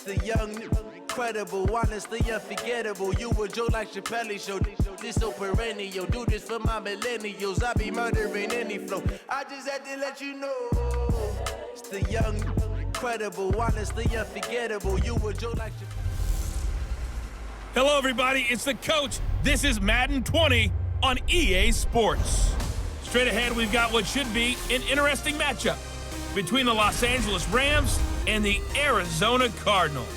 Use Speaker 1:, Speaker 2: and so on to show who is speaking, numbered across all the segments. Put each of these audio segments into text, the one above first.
Speaker 1: The young, incredible, honestly unforgettable. You a joke like Chappelle Show. This so perennial. Do this for my millennials. I be murdering any flow. I just had to let you know. It's the young, incredible, honestly unforgettable. You a joke like Chappelle.
Speaker 2: Hello, everybody. It's the coach. This is Madden 20 on EA Sports. Straight ahead, we've got what should be an interesting matchup between the Los Angeles Rams and the Arizona Cardinals.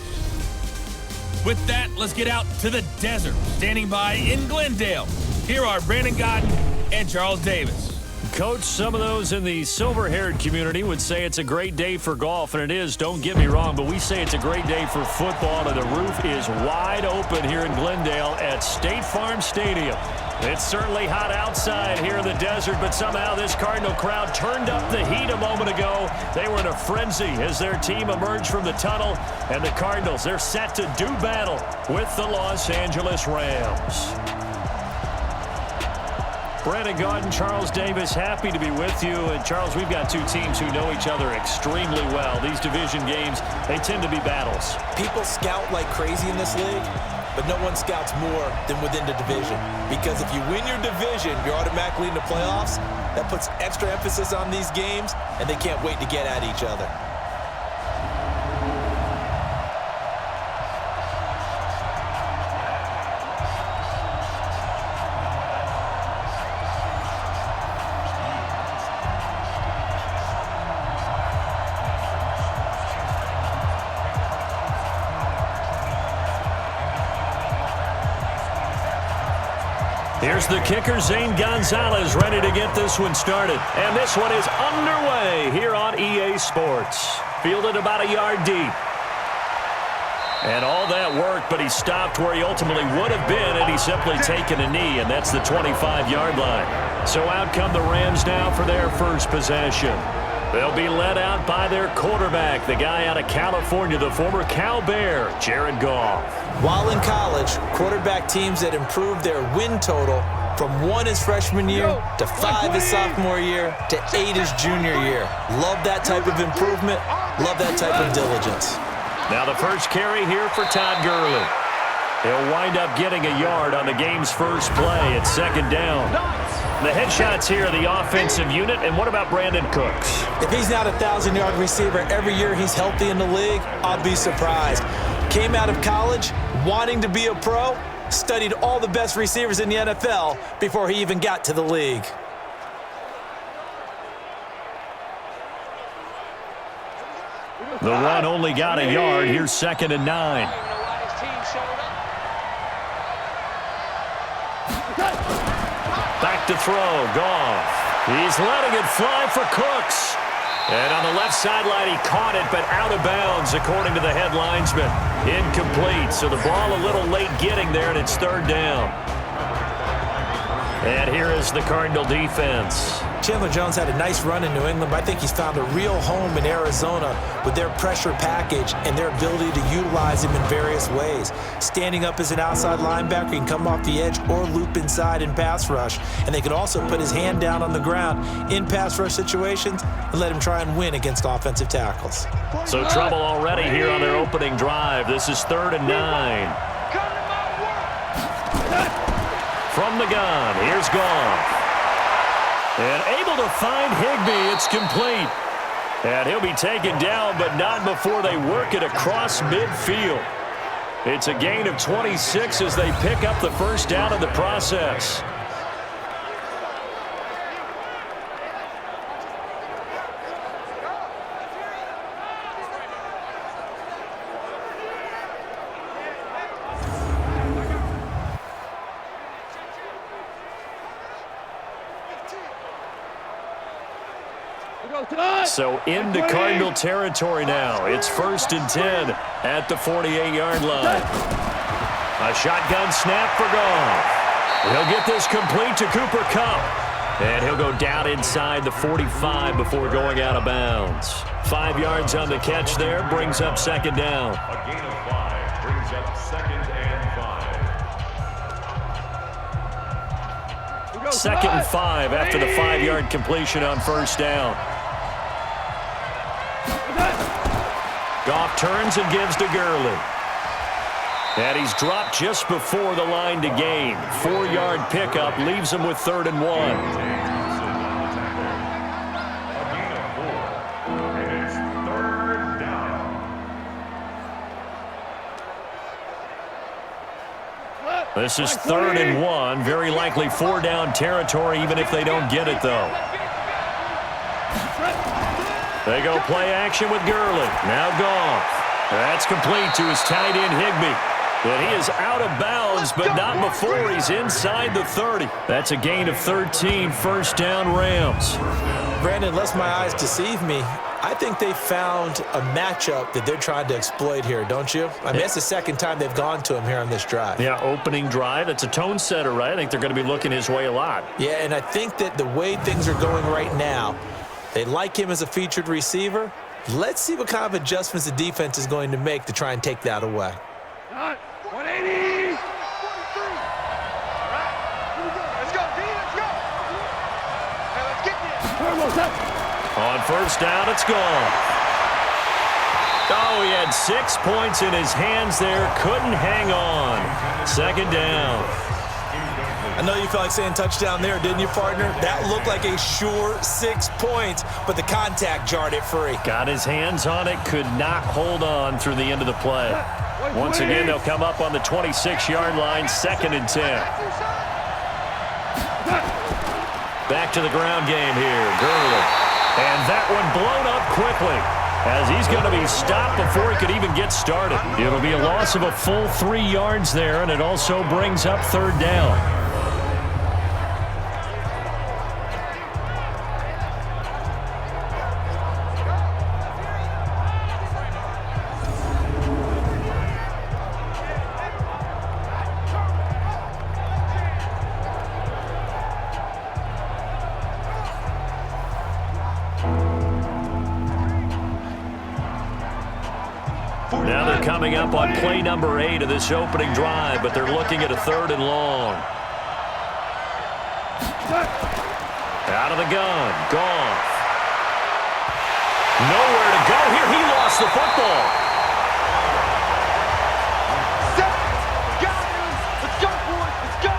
Speaker 2: With that, let's get out to the desert. Standing by in Glendale, here are Brandon Godden and Charles Davis.
Speaker 3: Coach, some of those in the silver-haired community would say it's a great day for golf, and it is, don't get me wrong, but we say it's a great day for football, and the roof is wide open here in Glendale at State Farm Stadium. It's certainly hot outside here in the desert, but somehow this Cardinal crowd turned up the heat a moment ago. They were in a frenzy as their team emerged from the tunnel, and the Cardinals, they're set to do battle with the Los Angeles Rams. Brandon Gaudin, Charles Davis, happy to be with you. And Charles, we've got two teams who know each other extremely well. These division games, they tend to be battles.
Speaker 4: People scout like crazy in this league, but no one scouts more than within the division. Because if you win your division, you're automatically in the playoffs. That puts extra emphasis on these games, and they can't wait to get at each other.
Speaker 3: Here's the kicker, Zane Gonzalez, ready to get this one started. And this one is underway here on EA Sports. Fielded about a yard deep. And all that work, but he stopped where he ultimately would have been, and he's simply taken a knee, and that's the 25-yard line. So out come the Rams now for their first possession. They'll be led out by their quarterback, the guy out of California, the former Cal Bear, Jared Goff.
Speaker 4: While in college, quarterback teams that improved their win total from 1 his freshman year to 5 his sophomore year to 8 his junior year. Love that type of improvement. Love that type of diligence.
Speaker 3: Now the first carry here for Todd Gurley. He'll wind up getting a yard on the game's first play at second down. The headshots here, the offensive unit, and what about Brandon Cooks?
Speaker 4: If he's not a 1,000-yard receiver every year he's healthy in the league, I'll be surprised. Came out of college wanting to be a pro, studied all the best receivers in the NFL before he even got to the league.
Speaker 3: The run only got a yard. Here's 2nd and 9. Back to throw, Goff. He's letting it fly for Cooks. And on the left sideline, he caught it, but out of bounds, according to the head linesman. Incomplete, so the ball a little late getting there, and it's 3rd down. And here is the Cardinal defense.
Speaker 4: Chandler Jones had a nice run in New England, but I think he's found a real home in Arizona with their pressure package and their ability to utilize him in various ways. Standing up as an outside linebacker, he can come off the edge or loop inside in pass rush. And they can also put his hand down on the ground in pass rush situations and let him try and win against offensive tackles.
Speaker 3: So trouble already here on their opening drive. This is 3rd and 9. From the gun, here's Goff. And able to find Higbee, it's complete. And he'll be taken down, but not before they work it across midfield. It's a gain of 26 as they pick up the first down in the process. So into Cardinal territory now. It's 1st and 10 at the 48-yard line. A shotgun snap for Goff. He'll get this complete to Cooper Kupp. And he'll go down inside the 45 before going out of bounds. 5 yards on the catch there, brings up 2nd down.
Speaker 5: A gain of 5 brings up 2nd and 5.
Speaker 3: 2nd and 5 after the 5-yard completion on 1st down. Goff turns and gives to Gurley. And he's dropped just before the line to gain. 4-yard pickup leaves him with 3rd and 1.
Speaker 5: A gain of 4. And it's 3rd down.
Speaker 3: This is 3rd and 1. Very likely 4-down territory, even if they don't get it, though. They go play action with Gurley. Now Goff. That's complete to his tight end, Higbee. And he is out of bounds, but not before he's inside the 30. That's a gain of 13, 1st down Rams.
Speaker 4: Brandon, unless my eyes deceive me, I think they found a matchup that they're trying to exploit here, don't you? I mean, it's the 2nd time they've gone to him here on this drive.
Speaker 3: Yeah, opening drive. It's a tone setter, right? I think they're going to be looking his way a lot.
Speaker 4: Yeah, and I think that the way things are going right now, they like him as a featured receiver. Let's see what kind of adjustments the defense is going to make to try and take that away.
Speaker 6: 180. All right. Let's go, D. Let's go. Hey, let's get this.
Speaker 3: On 1st down, it's gone. Oh, he had 6 points in his hands there. Couldn't hang on. 2nd down.
Speaker 4: I know you felt like saying touchdown there, didn't you, partner? That looked like a sure 6 points, but the contact jarred it free.
Speaker 3: Got his hands on it, could not hold on through the end of the play. Once again, they'll come up on the 26-yard line, 2nd and 10. Back to the ground game here, Gurley. And that one blown up quickly, as he's going to be stopped before he could even get started. It'll be a loss of a full 3 yards there, and it also brings up 3rd down. Now they're coming up on play number 8 of this opening drive, but they're looking at a 3rd and long. Out of the gun, Goff. Nowhere to go here. He lost the football.
Speaker 6: Got him. Let's go, boys. Let's go.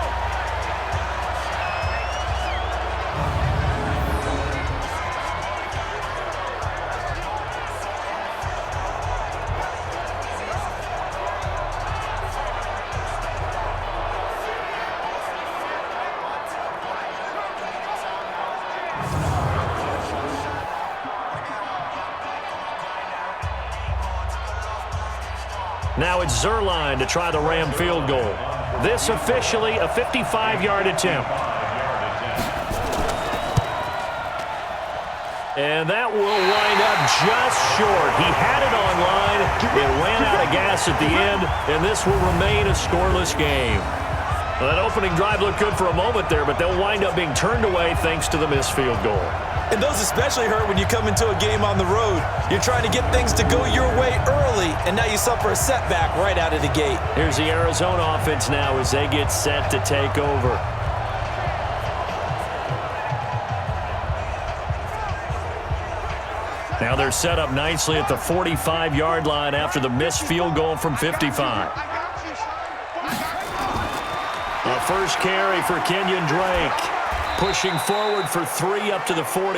Speaker 3: Now it's Zerline to try the Ram field goal. This officially a 55-yard attempt. And that will wind up just short. He had it on line. It ran out of gas at the end, and this will remain a scoreless game. Well, that opening drive looked good for a moment there, but they'll wind up being turned away thanks to the missed field goal.
Speaker 4: And those especially hurt when you come into a game on the road. You're trying to get things to go your way early, and now you suffer a setback right out of the gate.
Speaker 3: Here's the Arizona offense now as they get set to take over. Now they're set up nicely at the 45-yard line after the missed field goal from 55. A first carry for Kenyon Drake. Pushing forward for 3 up to the 48.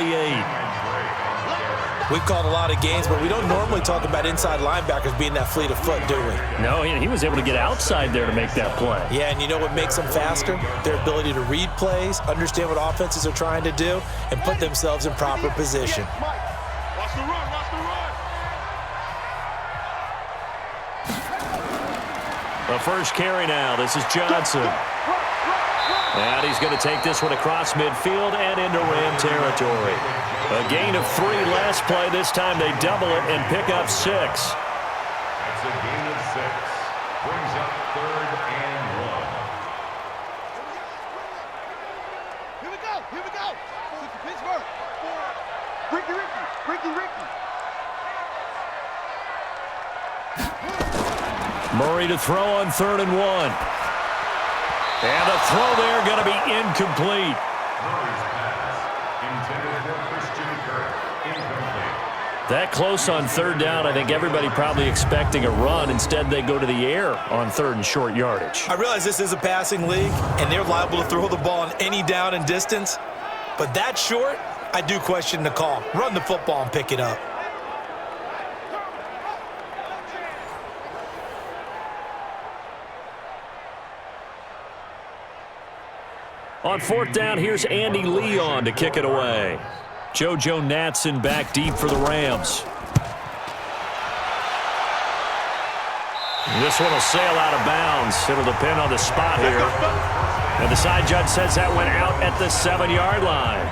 Speaker 4: We've called a lot of games, but we don't normally talk about inside linebackers being that fleet of foot, do we?
Speaker 3: No, he was able to get outside there to make that play.
Speaker 4: Yeah, and you know what makes them faster? Their ability to read plays, understand what offenses are trying to do, and put themselves in proper position.
Speaker 6: Watch the run. Watch the run.
Speaker 3: The first carry now. This is Johnson. And he's going to take this one across midfield and into Ram territory. A gain of 3 last play. This time they double it and pick up 6.
Speaker 5: That's a gain of 6. Brings up 3rd and 1.
Speaker 6: Here we go. Here we go. Pittsburgh. Ricky.
Speaker 3: Murray to throw on 3rd and 1. And the throw there going to be incomplete.
Speaker 5: Murray's pass intended for Christian Kirk. Incomplete.
Speaker 3: That close on third down, I think everybody probably expecting a run. Instead, they go to the air on third and short yardage.
Speaker 4: I realize this is a passing league, and they're liable to throw the ball on any down and distance. But that short, I do question the call. Run the football and pick it up.
Speaker 3: On fourth down, here's Andy Leon to kick it away. JoJo Natson back deep for the Rams. This one will sail out of bounds. It'll depend on the spot here. And the side judge says that went out at the 7-yard line.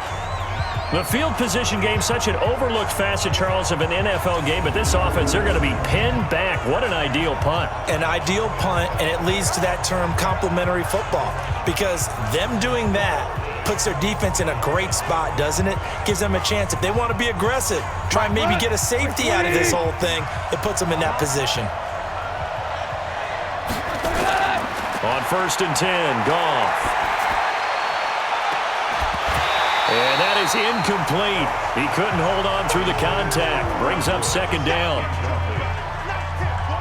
Speaker 3: The field position game, such an overlooked facet, Charles, of an NFL game, but this offense, they're going to be pinned back. What an ideal punt.
Speaker 4: An ideal punt, and it leads to that term complementary football, because them doing that puts their defense in a great spot, doesn't it? Gives them a chance. If they want to be aggressive, try and maybe get a safety out of this whole thing, it puts them in that position.
Speaker 3: On first and 10, Goff. And that is incomplete. He couldn't hold on through the contact. Brings up second down.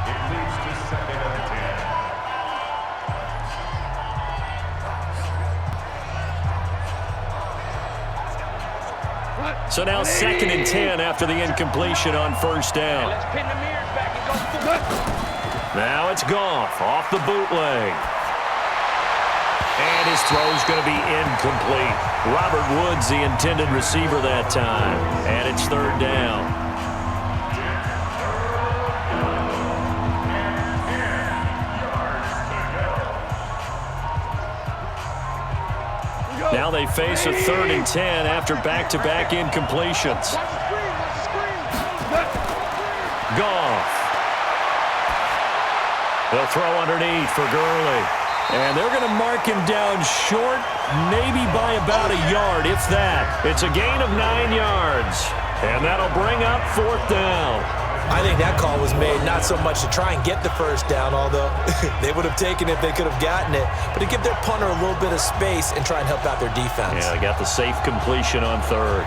Speaker 5: It leads to second and 10.
Speaker 3: So now second and 10 after the incompletion on first down.
Speaker 6: Let's pin the mirrors back and go.
Speaker 3: Now it's Goff off the bootleg. And his throw's going to be incomplete. Robert Woods, the intended receiver that time. And it's third down. Now they face a third and 10 after back-to-back incompletions. Goff. They'll throw underneath for Gurley. And they're going to mark him down short, maybe by about a yard, if that. It's a gain of 9 yards. And that'll bring up fourth down.
Speaker 4: I think that call was made not so much to try and get the first down, although they would have taken it if they could have gotten it, but to give their punter a little bit of space and try and help out their defense.
Speaker 3: Yeah, they got the safe completion on third.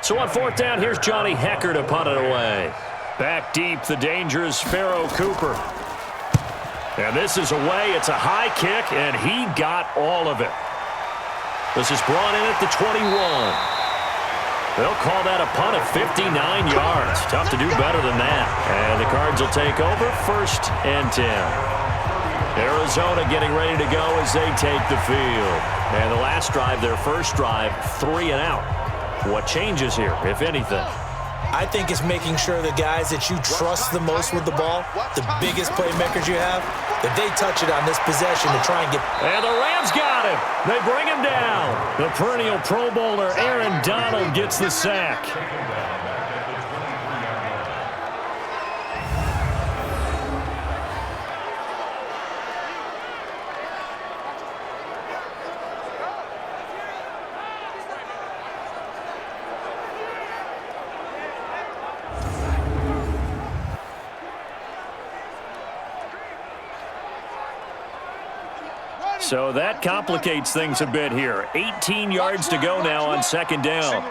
Speaker 3: So on fourth down, here's Johnny Hecker to punt it away. Back deep, the dangerous Pharaoh Cooper. And this is away. It's a high kick, and he got all of it. This is brought in at the 21. They'll call that a punt of 59 yards. Tough to do better than that. And the Cards will take over first and 10. Arizona getting ready to go as they take the field. And the last drive, their first drive, 3 and out. What changes here, if anything?
Speaker 4: I think it's making sure the guys that you trust the most with the ball, the biggest playmakers you have, that they touch it on this possession to try and get...
Speaker 3: And the Rams got him. They bring him down. The perennial Pro Bowler Aaron Donald gets the sack. So that complicates things a bit here. 18 yards to go now on second down.
Speaker 6: Single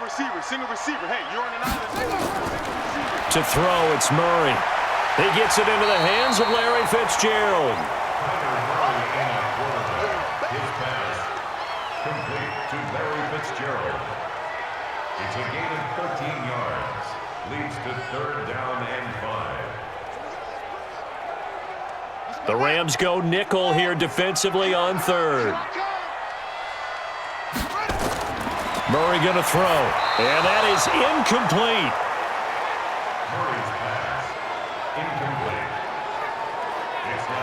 Speaker 6: receiver. Hey, you're on an island.
Speaker 3: To throw, it's Murray. He gets it into the hands of Larry Fitzgerald.
Speaker 5: His pass complete to Larry Fitzgerald. It's a gain of 13 yards. Leads to third down and 5.
Speaker 3: The Rams go nickel here defensively on third. Murray going to throw. And that is incomplete.
Speaker 5: Murray's pass incomplete.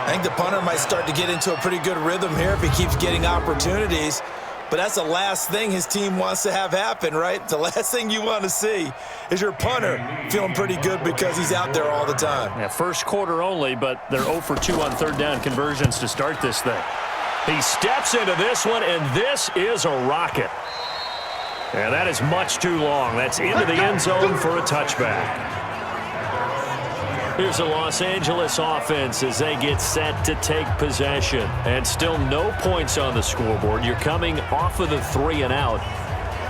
Speaker 4: I think the punter might start to get into a pretty good rhythm here if he keeps getting opportunities. But that's the last thing his team wants to have happen, right? The last thing you want to see is your punter feeling pretty good because he's out there all the time.
Speaker 3: Yeah, first quarter only, but they're 0 for 2 on third down conversions to start this thing. He steps into this one, and this is a rocket. And that is much too long. That's into the end zone for a touchback. Here's the Los Angeles offense as they get set to take possession. And still no points on the scoreboard. You're coming off of the 3 and out.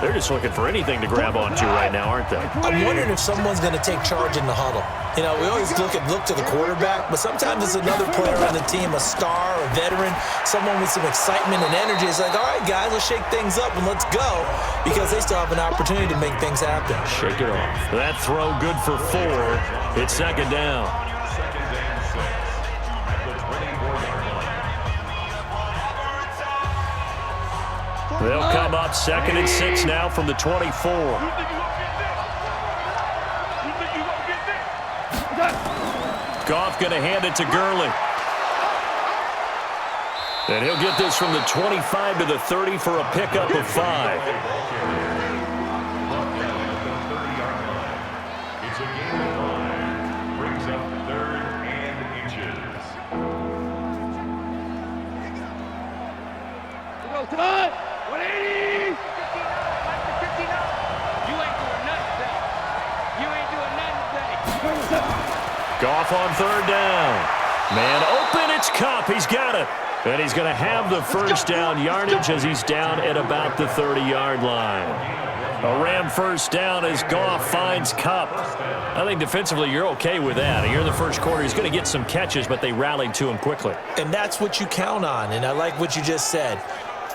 Speaker 3: They're just looking for anything to grab onto right now, aren't they?
Speaker 4: I'm wondering if someone's going to take charge in the huddle. You know, we always look to the quarterback, but sometimes it's another player on the team, a star, a veteran, someone with some excitement and energy. It's like, all right, guys, let's shake things up and let's go, because they still have an opportunity to make things happen.
Speaker 3: Shake it off. That throw good for 4. It's second down.
Speaker 5: Second and 6 at the 24-yard line.
Speaker 3: They'll come up second and 6 now from the 24. Goff going to hand it to Gurley. And he'll get this from the 25 to the 30 for a pickup of 5.
Speaker 5: It's a gain of 5. Brings up 3rd and inches.
Speaker 6: Come on! 180! 59! You ain't doing nothing today. You ain't doing nothing today.
Speaker 3: Goff on 3rd down. Man open, it's Kupp. He's got it. And he's going to have the first down yardage as he's down at about the 30-yard line. A Ram first down as Goff finds Kupp. I think defensively you're okay with that. Here in the first quarter, he's going to get some catches, but they rallied to him quickly.
Speaker 4: And that's what you count on, and I like what you just said.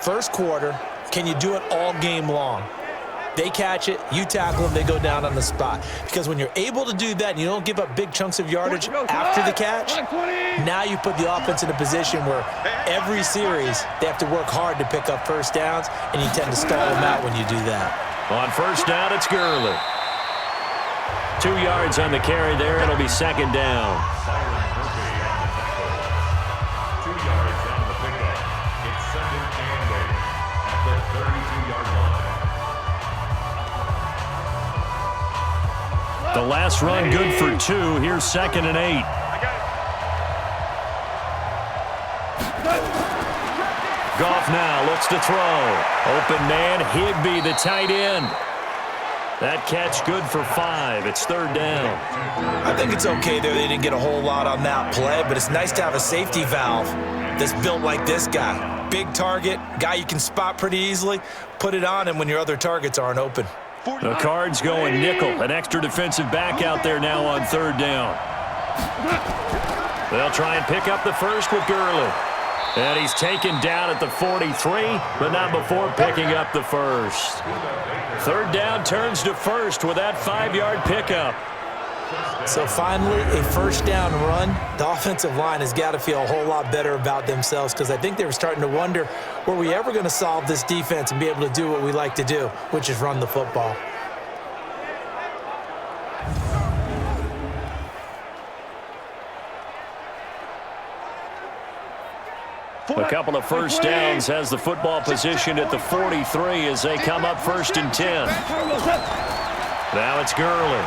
Speaker 4: First quarter, can you do it all game long? They catch it, you tackle them, they go down on the spot. Because when you're able to do that and you don't give up big chunks of yardage after the catch, now you put the offense in a position where every series they have to work hard to pick up first downs, and you tend to stall them out when you do that.
Speaker 3: On first down, it's Gurley. 2 yards on the carry there. It'll be second down.
Speaker 5: 2 yards on the pickup. It's 2nd and 8 at the 32-yard line.
Speaker 3: The last run good for 2. Here's 2nd and 8. Goff now looks to throw. Open man, Higbee, the tight end. That catch good for 5. It's 3rd down.
Speaker 4: I think it's okay there. They didn't get a whole lot on that play, but it's nice to have a safety valve that's built like this guy. Big target, guy you can spot pretty easily. Put it on him when your other targets aren't open.
Speaker 3: The Cards going nickel. An extra defensive back out there now on 3rd down. They'll try and pick up the first with Gurley. And he's taken down at the 43, but not before picking up the first. 3rd down turns to first with that 5-yard pickup.
Speaker 4: So finally, a first down run. The offensive line has got to feel a whole lot better about themselves, because I think they were starting to wonder, were we ever going to solve this defense and be able to do what we like to do, which is run the football.
Speaker 3: A couple of first downs has the football positioned at the 43 as they come up 1st and 10. Now it's Gurley.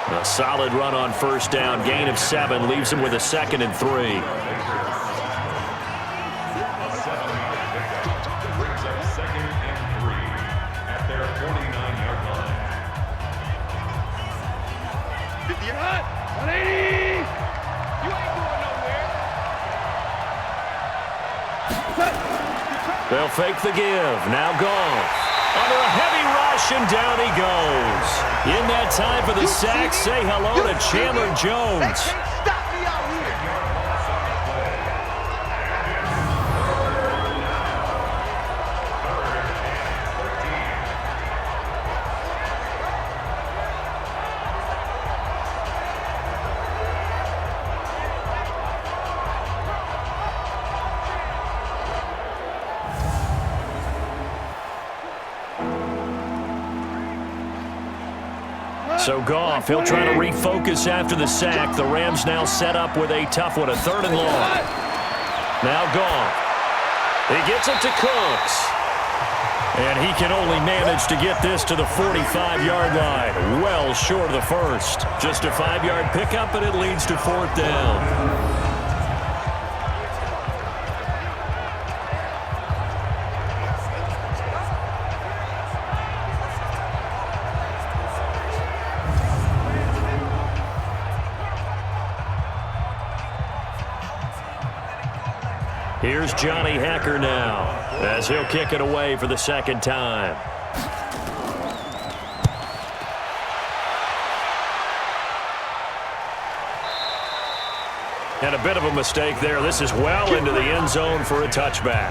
Speaker 3: A solid run on first down. Gain of 7 leaves him with a 2nd and 3.
Speaker 5: A 7-yard pickup brings up 2nd and 3 at their 49-yard line.
Speaker 6: 50 yard, 180. You ain't going nowhere.
Speaker 3: They'll fake the give. Now Goff. Under a heavy rush, and down he goes. In that time for the sack, say hello to Chandler Jones.
Speaker 6: Stop me out here.
Speaker 3: So Goff, he'll try to refocus after the sack. The Rams now set up with a tough one, a 3rd and long. Now Goff. He gets it to Cooks. And he can only manage to get this to the 45-yard line. Well short of the first. Just a 5-yard pickup, and it leads to 4th down. Here's Johnny Hacker now as he'll kick it away for the second time. And a bit of a mistake there. This is well into the end zone for a touchback.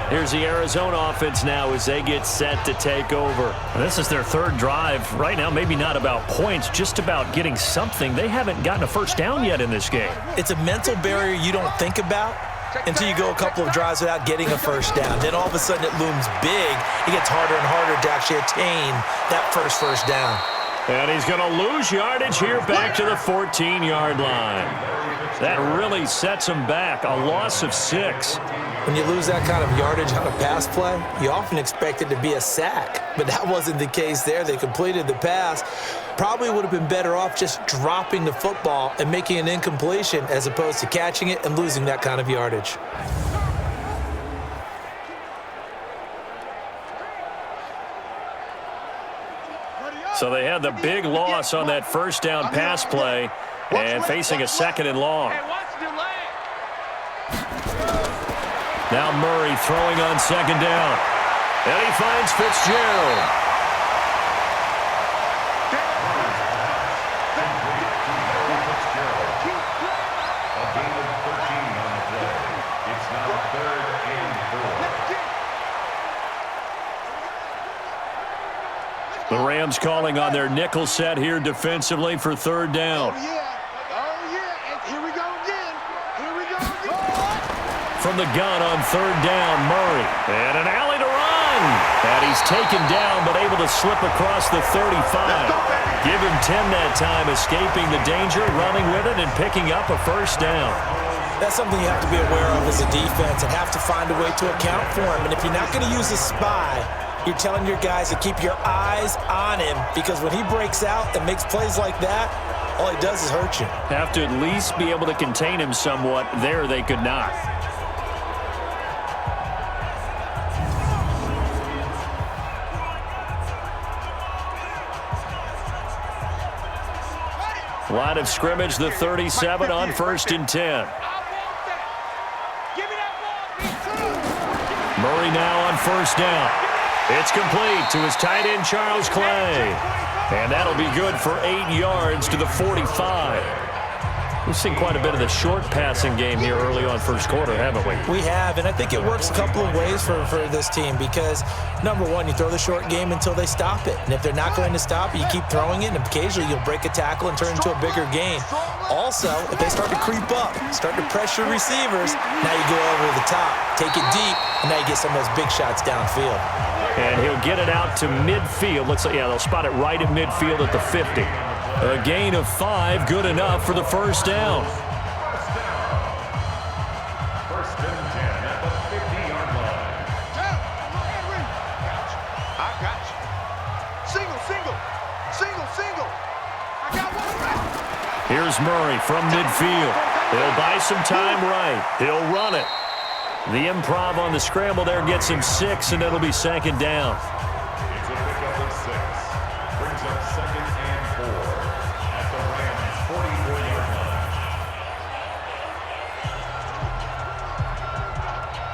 Speaker 3: Here's the Arizona offense now as they get set to take over.
Speaker 7: This is their third drive. Right now, maybe not about points, just about getting something. They haven't gotten a first down yet in this game.
Speaker 4: It's a mental barrier you don't think about until you go a couple of drives without getting a first down. Then all of a sudden it looms big. It gets harder and harder to actually attain that first down.
Speaker 3: And he's going to lose yardage here back to the 14-yard line. That really sets him back, a loss of 6.
Speaker 4: When you lose that kind of yardage on a pass play, you often expect it to be a sack. But that wasn't the case there. They completed the pass. Probably would have been better off just dropping the football and making an incompletion as opposed to catching it and losing that kind of yardage.
Speaker 3: So they had the big loss on that first down pass play and facing a 2nd and long. Now Murray throwing on 2nd down. And he finds Fitzgerald. The Rams calling on their nickel set here defensively for 3rd down.
Speaker 8: Oh, yeah. And here we go again.
Speaker 3: From the gun on 3rd down, Murray. And an alley to run. And he's taken down but able to slip across the 35. Give him 10 that time, escaping the danger, running with it, and picking up a first down.
Speaker 4: That's something you have to be aware of as a defense and have to find a way to account for him. And if you're not going to use a spy, you're telling your guys to keep your eyes on him, because when he breaks out and makes plays like that, all he does is hurt you.
Speaker 3: Have to at least be able to contain him somewhat. There they could not. Line of scrimmage, the 37 on 1st and 10. Murray now on 1st down. It's complete to his tight end, Charles Clay. And that'll be good for 8 yards to the 45. We've seen quite a bit of the short passing game here early on first quarter, haven't we?
Speaker 4: We have, and I think it works a couple of ways for this team because, number one, you throw the short game until they stop it. And if they're not going to stop it, you keep throwing it, and occasionally you'll break a tackle and turn it into a bigger game. Also, if they start to creep up, start to pressure receivers, now you go over the top, take it deep, and now you get some of those big shots downfield.
Speaker 3: And he'll get it out to midfield. Looks like, yeah, they'll spot it right at midfield at the 50. A gain of 5, good enough for the first down.
Speaker 5: First and 10 at the 50-yard line.
Speaker 8: I got you. Single. I got one.
Speaker 3: Here's Murray from midfield. He'll buy some time right. He'll run it. The improv on the scramble there gets him 6, and it'll be 2nd down.
Speaker 5: It's a pickup of 6. Brings up 2nd and 4 at the Rams' 44-yard line.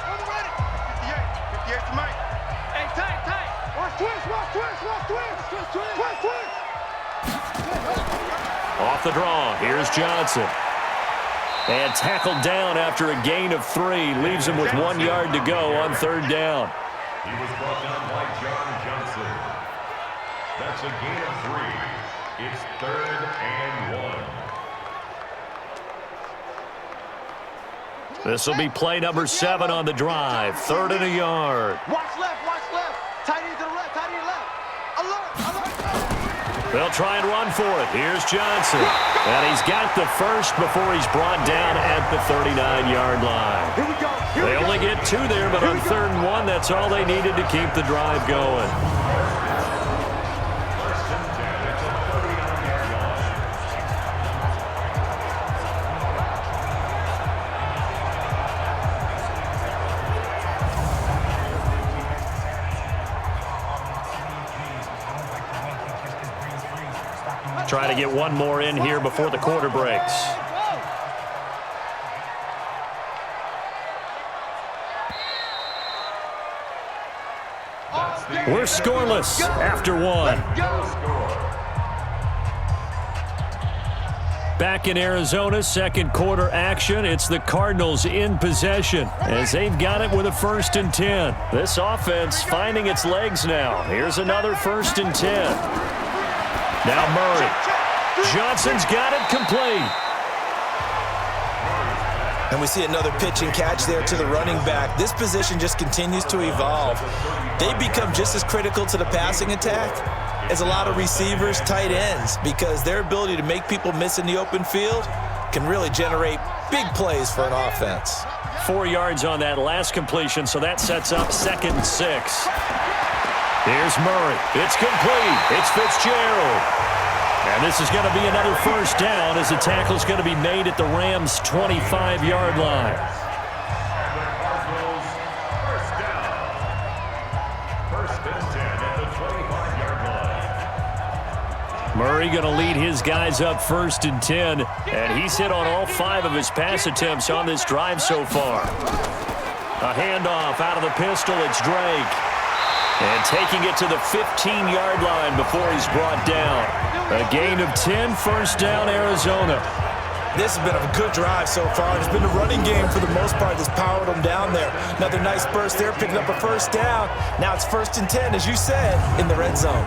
Speaker 8: On the ready. 58 to Mike. Hey, tight. Watch twist.
Speaker 3: Off the draw, here's Johnson. And tackled down after a gain of 3. Leaves him with 1 yard to go on 3rd down.
Speaker 5: He was brought down by John Johnson. That's a gain of 3. It's 3rd and 1.
Speaker 3: This will be play number 7 on the drive. 3rd and a yard.
Speaker 8: Watch left. Tight end to the left. Alert.
Speaker 3: They'll try and run for it. Here's Johnson. And he's got the first before he's brought down at the 39-yard line.
Speaker 8: Here we go.
Speaker 3: They only get 2 there, but on 3rd and 1, that's all they needed to keep the drive going.
Speaker 5: First and 10 at the 39-yard line.
Speaker 3: Try to get one more in here before the quarter breaks. We're scoreless after one. Back in Arizona, second quarter action. It's the Cardinals in possession as they've got it with a 1st and 10. This offense finding its legs now. Here's another 1st and 10. Now Murray. Johnson's got it complete.
Speaker 4: And we see another pitch and catch there to the running back. This position just continues to evolve. They become just as critical to the passing attack as a lot of receivers, tight ends, because their ability to make people miss in the open field can really generate big plays for an offense.
Speaker 3: 4 yards on that last completion, so that sets up 2nd and 6. Here's Murray. It's complete. It's Fitzgerald. And this is going to be another 1st down as the tackle is going to be made at the Rams' 25-yard line. Murray going to lead his guys up 1st and 10, and he's hit on all 5 of his pass attempts on this drive so far. A handoff out of the pistol. It's Drake. And taking it to the 15-yard line before he's brought down. A gain of 10, 1st down, Arizona.
Speaker 4: This has been a good drive so far. It's been the running game for the most part that's powered them down there. Another nice burst there, picking up a 1st down. Now it's 1st and 10, as you said, in the red zone.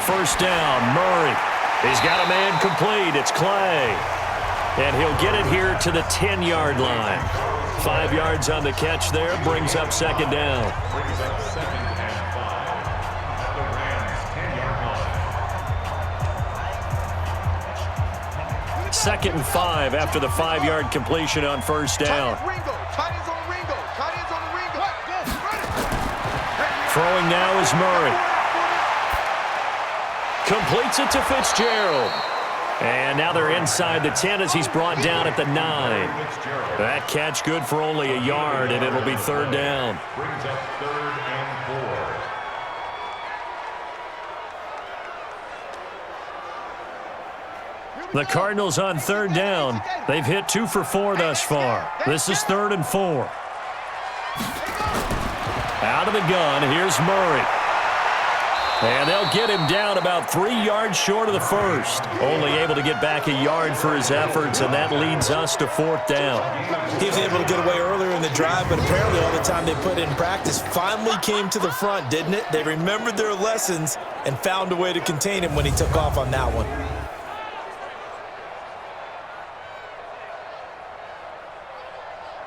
Speaker 3: First down, Murray. He's got a man complete. It's Clay. And he'll get it here to the 10-yard line. 5 yards on the catch there. Brings up 2nd down.
Speaker 5: Brings up 2nd and 5 at the Rams' 10-yard line.
Speaker 3: 2nd and 5 after the 5-yard completion on 1st down. Throwing now is Murray. Completes it to Fitzgerald. And now they're inside the 10 as he's brought down at the 9. That catch good for only a yard, and it'll be 3rd down.
Speaker 5: Brings up 3rd and 4.
Speaker 3: The Cardinals on 3rd down. They've hit 2 for 4 thus far. This is 3rd and 4. Out of the gun, here's Murray. And they'll get him down about 3 yards short of the 1st. Only able to get back a yard for his efforts, and that leads us to 4th down.
Speaker 4: He was able to get away earlier in the drive, but apparently all the time they put in practice finally came to the front, didn't it? They remembered their lessons and found a way to contain him when he took off on that one.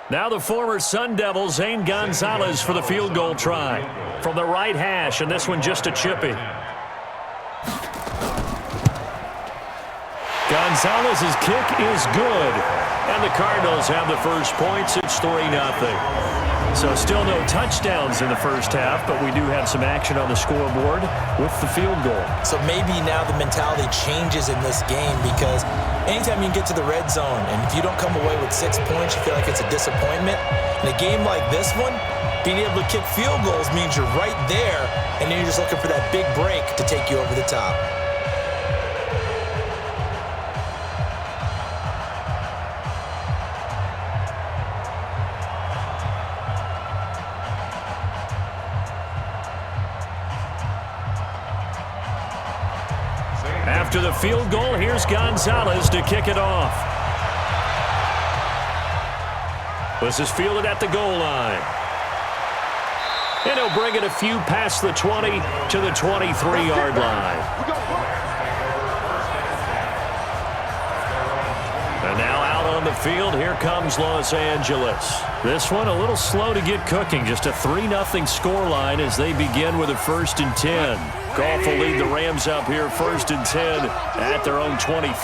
Speaker 3: Now the former Sun Devil, Zane Gonzalez, for the field goal try. From the right hash, and this one just a chippy. Gonzalez's kick is good. And the Cardinals have the first points. It's 3-0. So still no touchdowns in the first half, but we do have some action on the scoreboard with the field goal.
Speaker 4: So maybe now the mentality changes in this game, because anytime you can get to the red zone, and if you don't come away with 6 points, you feel like it's a disappointment. In a game like this one, being able to kick field goals means you're right there, and then you're just looking for that big break to take you over the top.
Speaker 3: After the field goal, here's Gonzalez to kick it off. This is fielded at the goal line. And he'll bring it a few past the 20 to the 23-yard line. And now out on the field, here comes Los Angeles. This one a little slow to get cooking. Just a 3-0 scoreline as they begin with a 1st and 10. Goff will lead the Rams up here 1st and 10 at their own 23.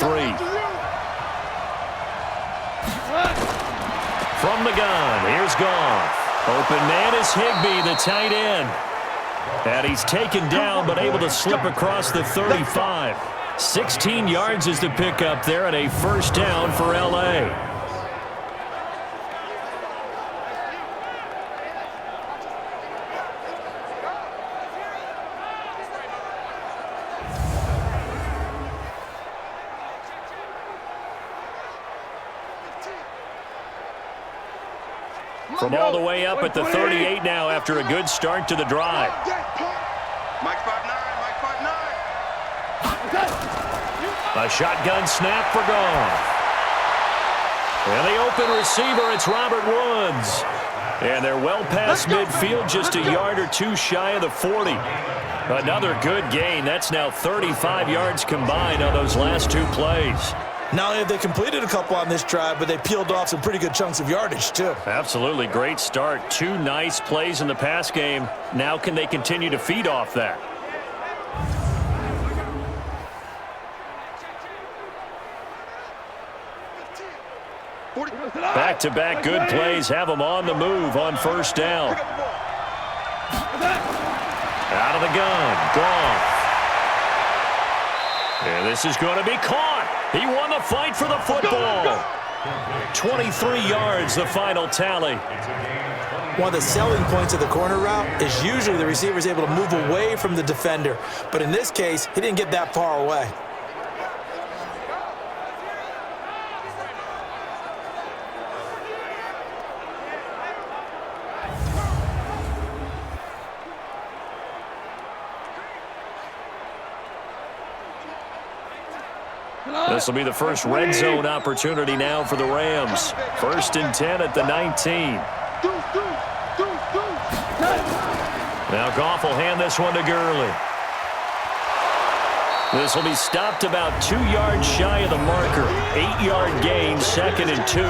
Speaker 3: From the gun, here's Goff. Open man is Higbee, the tight end. And he's taken down but able to slip across the 35. 16 yards is the pickup there, and a 1st down for L.A. From all the way up at the 38 now after a good start to the drive.
Speaker 8: Mike 5'9", Mike 5'9".
Speaker 3: A shotgun snap for Goff. And the open receiver, it's Robert Woods. And they're well past midfield, just a yard or two shy of the 40. Another good gain. That's now 35 yards combined on those last two plays.
Speaker 4: Not only have they completed a couple on this drive, but they peeled off some pretty good chunks of yardage, too.
Speaker 3: Absolutely great start. Two nice plays in the pass game. Now can they continue to feed off that? Back-to-back good plays have them on the move on first down. Out of the gun, Goff. And this is going to be caught. He won the fight for the football. 23 yards, the final tally.
Speaker 4: One of the selling points of the corner route is usually the receiver is able to move away from the defender. But in this case, he didn't get that far away.
Speaker 3: This will be the first red zone opportunity now for the Rams. 1st and 10 at the 19. Now Goff will hand this one to Gurley. This will be stopped about 2 yards shy of the marker. 8-yard gain, 2nd and 2.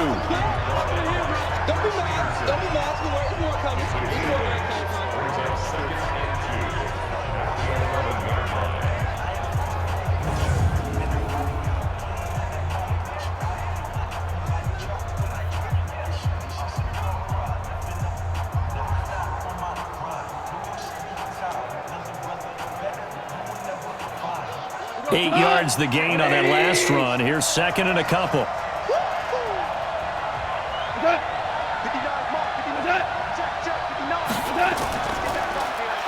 Speaker 3: Eight yards the gain on that last run. Here's 2nd and a couple.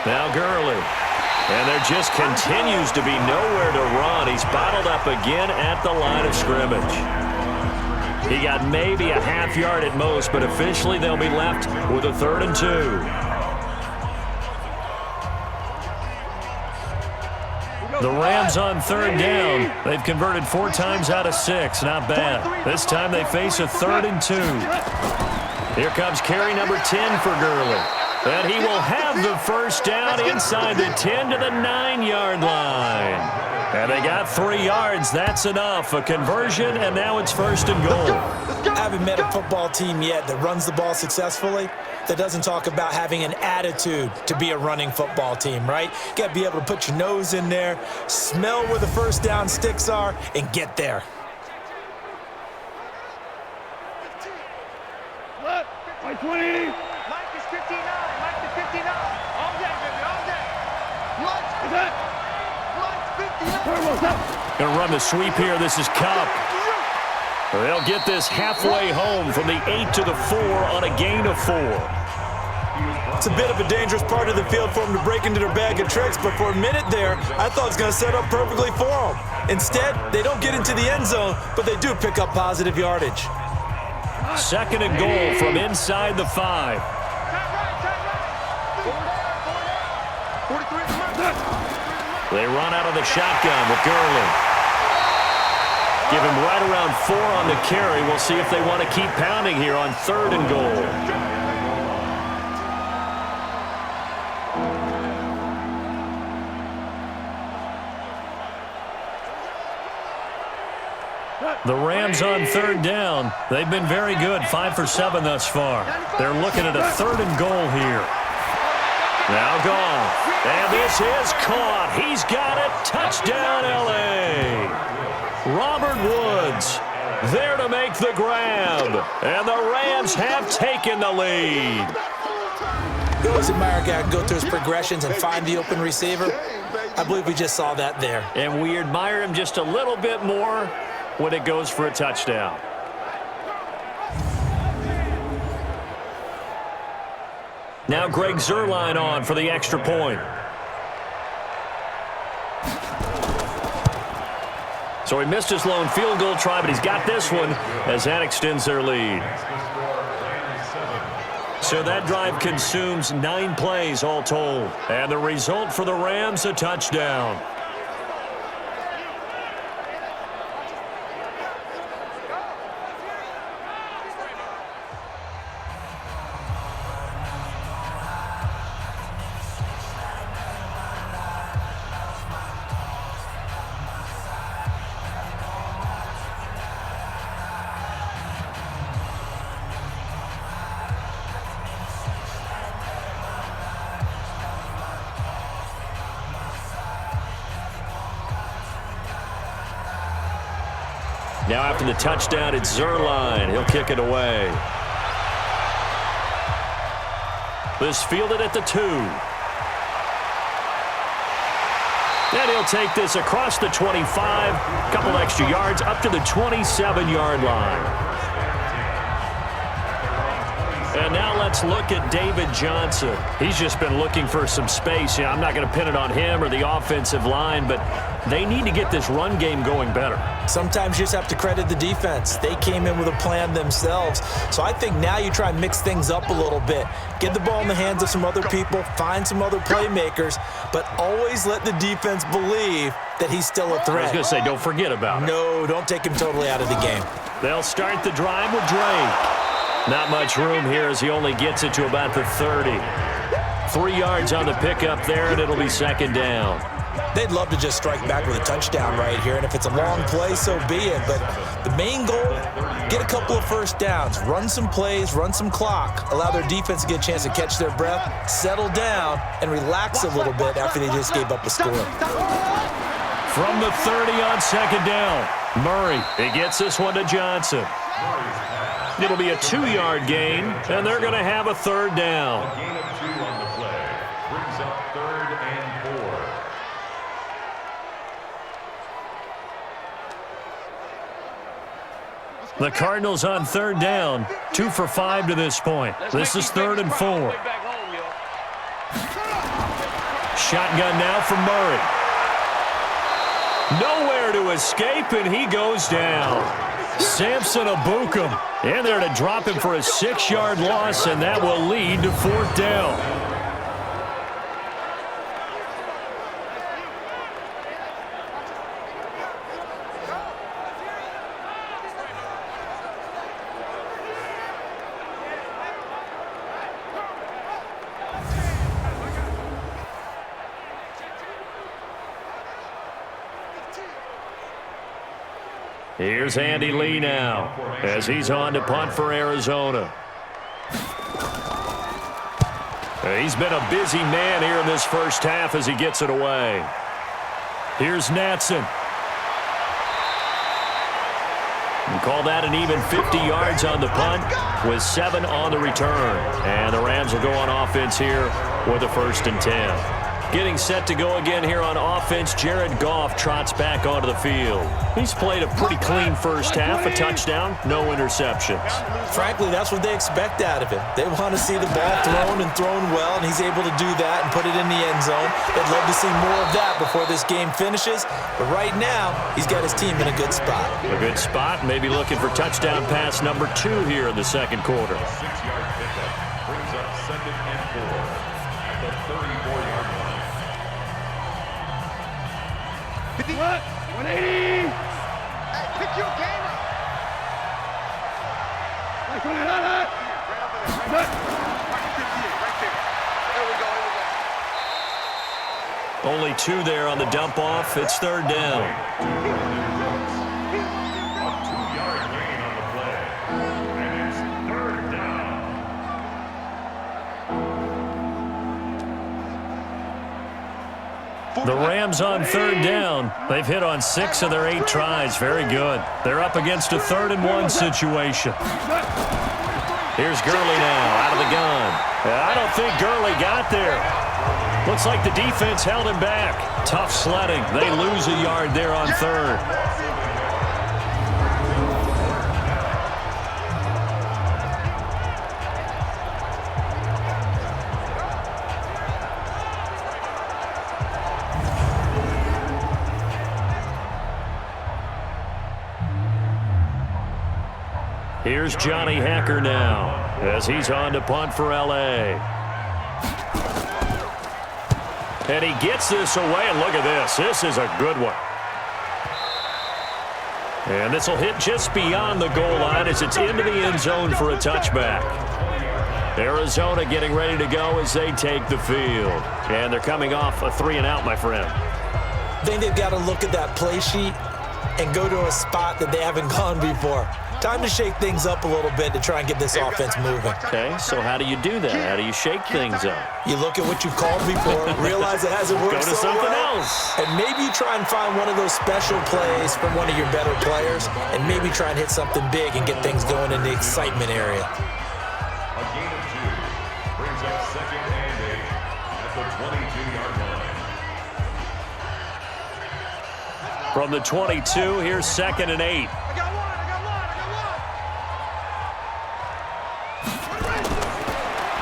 Speaker 3: Now Gurley. And there just continues to be nowhere to run. He's bottled up again at the line of scrimmage. He got maybe a half yard at most, but officially they'll be left with a 3rd and 2. The Rams on 3rd down. They've converted 4 times out of 6. Not bad. This time they face a 3rd and 2. Here comes carry number 10 for Gurley. And he will have the first down inside the 10 to the 9-yard line. And they got 3 yards. That's enough. A conversion, and now it's 1st and goal.
Speaker 4: I haven't met a football team yet that runs the ball successfully that doesn't talk about having an attitude to be a running football team, right? You got to be able to put your nose in there, smell where the first down sticks are, and get there.
Speaker 6: Mike 20. Mike is 59. Mike is 59. All day, baby, all day. Mike's 59.
Speaker 3: Going to run the sweep here. This is Cup. They'll get this halfway home from the 8 to the 4 on a gain of 4.
Speaker 4: It's a bit of a dangerous part of the field for them to break into their bag of tricks, but for a minute there, I thought it was going to set up perfectly for them. Instead, they don't get into the end zone, but they do pick up positive yardage.
Speaker 3: 2nd and goal from inside the 5. They run out of the shotgun with Gurley. Give him right around 4 on the carry. We'll see if they want to keep pounding here on 3rd and goal. The Rams on 3rd down. They've been very good, 5 for 7 thus far. They're looking at a 3rd and goal here. Now Goff. And this is caught. He's got it. Touchdown, L.A. Robert Woods there to make the grab. And the Rams have taken the lead.
Speaker 4: You always admire a guy who can go through his progressions and find the open receiver. I believe we just saw that there.
Speaker 3: And we admire him just a little bit more when it goes for a touchdown. Now Greg Zuerlein on for the extra point. So he missed his lone field goal try, but he's got this one as that extends their lead. So that drive consumes 9 plays all told. And the result for the Rams, a touchdown. Now after the touchdown, it's Zerline. He'll kick it away. This fielded at the 2. And he'll take this across the 25. Couple extra yards up to the 27-yard line. And now let's look at David Johnson. He's just been looking for some space. You know, I'm not going to pin it on him or the offensive line, but they need to get this run game going better.
Speaker 4: Sometimes you just have to credit the defense. They came in with a plan themselves. So I think now you try and mix things up a little bit. Get the ball in the hands of some other people, find some other playmakers, but always let the defense believe that he's still a threat.
Speaker 3: I was going to say, don't forget about it.
Speaker 4: No, don't take him totally out of the game.
Speaker 3: They'll start the drive with Drake. Not much room here as he only gets it to about the 30. 3 yards on the pickup there, and it'll be second down.
Speaker 4: They'd love to just strike back with a touchdown right here, and if it's a long play, so be it. But the main goal, get a couple of first downs, run some plays, run some clock, allow their defense to get a chance to catch their breath, settle down, and relax a little bit after they just gave up a score.
Speaker 3: From the 30 on second down, Murray, he gets this one to Johnson. It'll be a 2-yard gain, and they're going to have a third down.
Speaker 5: A gain of 2 on the play. Brings up 3rd and 4.
Speaker 3: The Cardinals on third down, 2 for 5 to this point. This is 3rd and 4. Shotgun now from Murray. Nowhere to escape, and he goes down. Samson Abukum in there to drop him for a 6-yard loss, and that will lead to 4th down. Here's Andy Lee now as he's on to punt for Arizona. He's been a busy man here in this first half as he gets it away. Here's Natson. And call that an even 50 yards on the punt with 7 on the return. And the Rams will go on offense here with a 1st and 10. Getting set to go again here on offense, Jared Goff trots back onto the field. He's played a pretty clean first half, a touchdown, no interceptions.
Speaker 4: Frankly, that's what they expect out of him. They want to see the ball thrown and thrown well, and he's able to do that and put it in the end zone. They'd love to see more of that before this game finishes, but right now, he's got his team in a good spot.
Speaker 3: A good spot, maybe looking for touchdown pass number 2 here in the second quarter.
Speaker 5: 6-yard pickup brings up 2nd and 4 at the 34-yard line.
Speaker 6: 50. 180. Hey, pick your game up. Right on it. Right over there. Right there. There we go.
Speaker 3: Only 2 there on the dump off. It's 3rd down.
Speaker 5: A 2-yard gain on the play. And it's 3rd down.
Speaker 3: The Rams on 3rd down. They've hit on 6 of their 8 tries. Very good. They're up against a 3rd and 1 situation. Here's Gurley now out of the gun. I don't think Gurley got there. Looks like the defense held him back. Tough sledding. They lose a yard there on 3rd. Here's Johnny Hacker now. as he's on to punt for L.A. And he gets this away, and look at this. This is a good one. And this will hit just beyond the goal line as it's into the end zone for a touchback. Arizona getting ready to go as they take the field. And they're coming off a 3-and-out, my friend.
Speaker 4: I think they've got to look at that play sheet and go to a spot that they haven't gone before. Time to shake things up a little bit to try and get this offense moving.
Speaker 3: Okay, so how do you do that? How do you shake things up?
Speaker 4: You look at what you've called before, realize it hasn't worked
Speaker 3: Go to something else.
Speaker 4: and maybe you try and find one of those special plays from one of your better players, and maybe try and hit something big and get things going in the excitement area.
Speaker 5: A gain of 2 brings up 2nd and 8 at the 22-yard line.
Speaker 3: From the 22, here's 2nd and 8.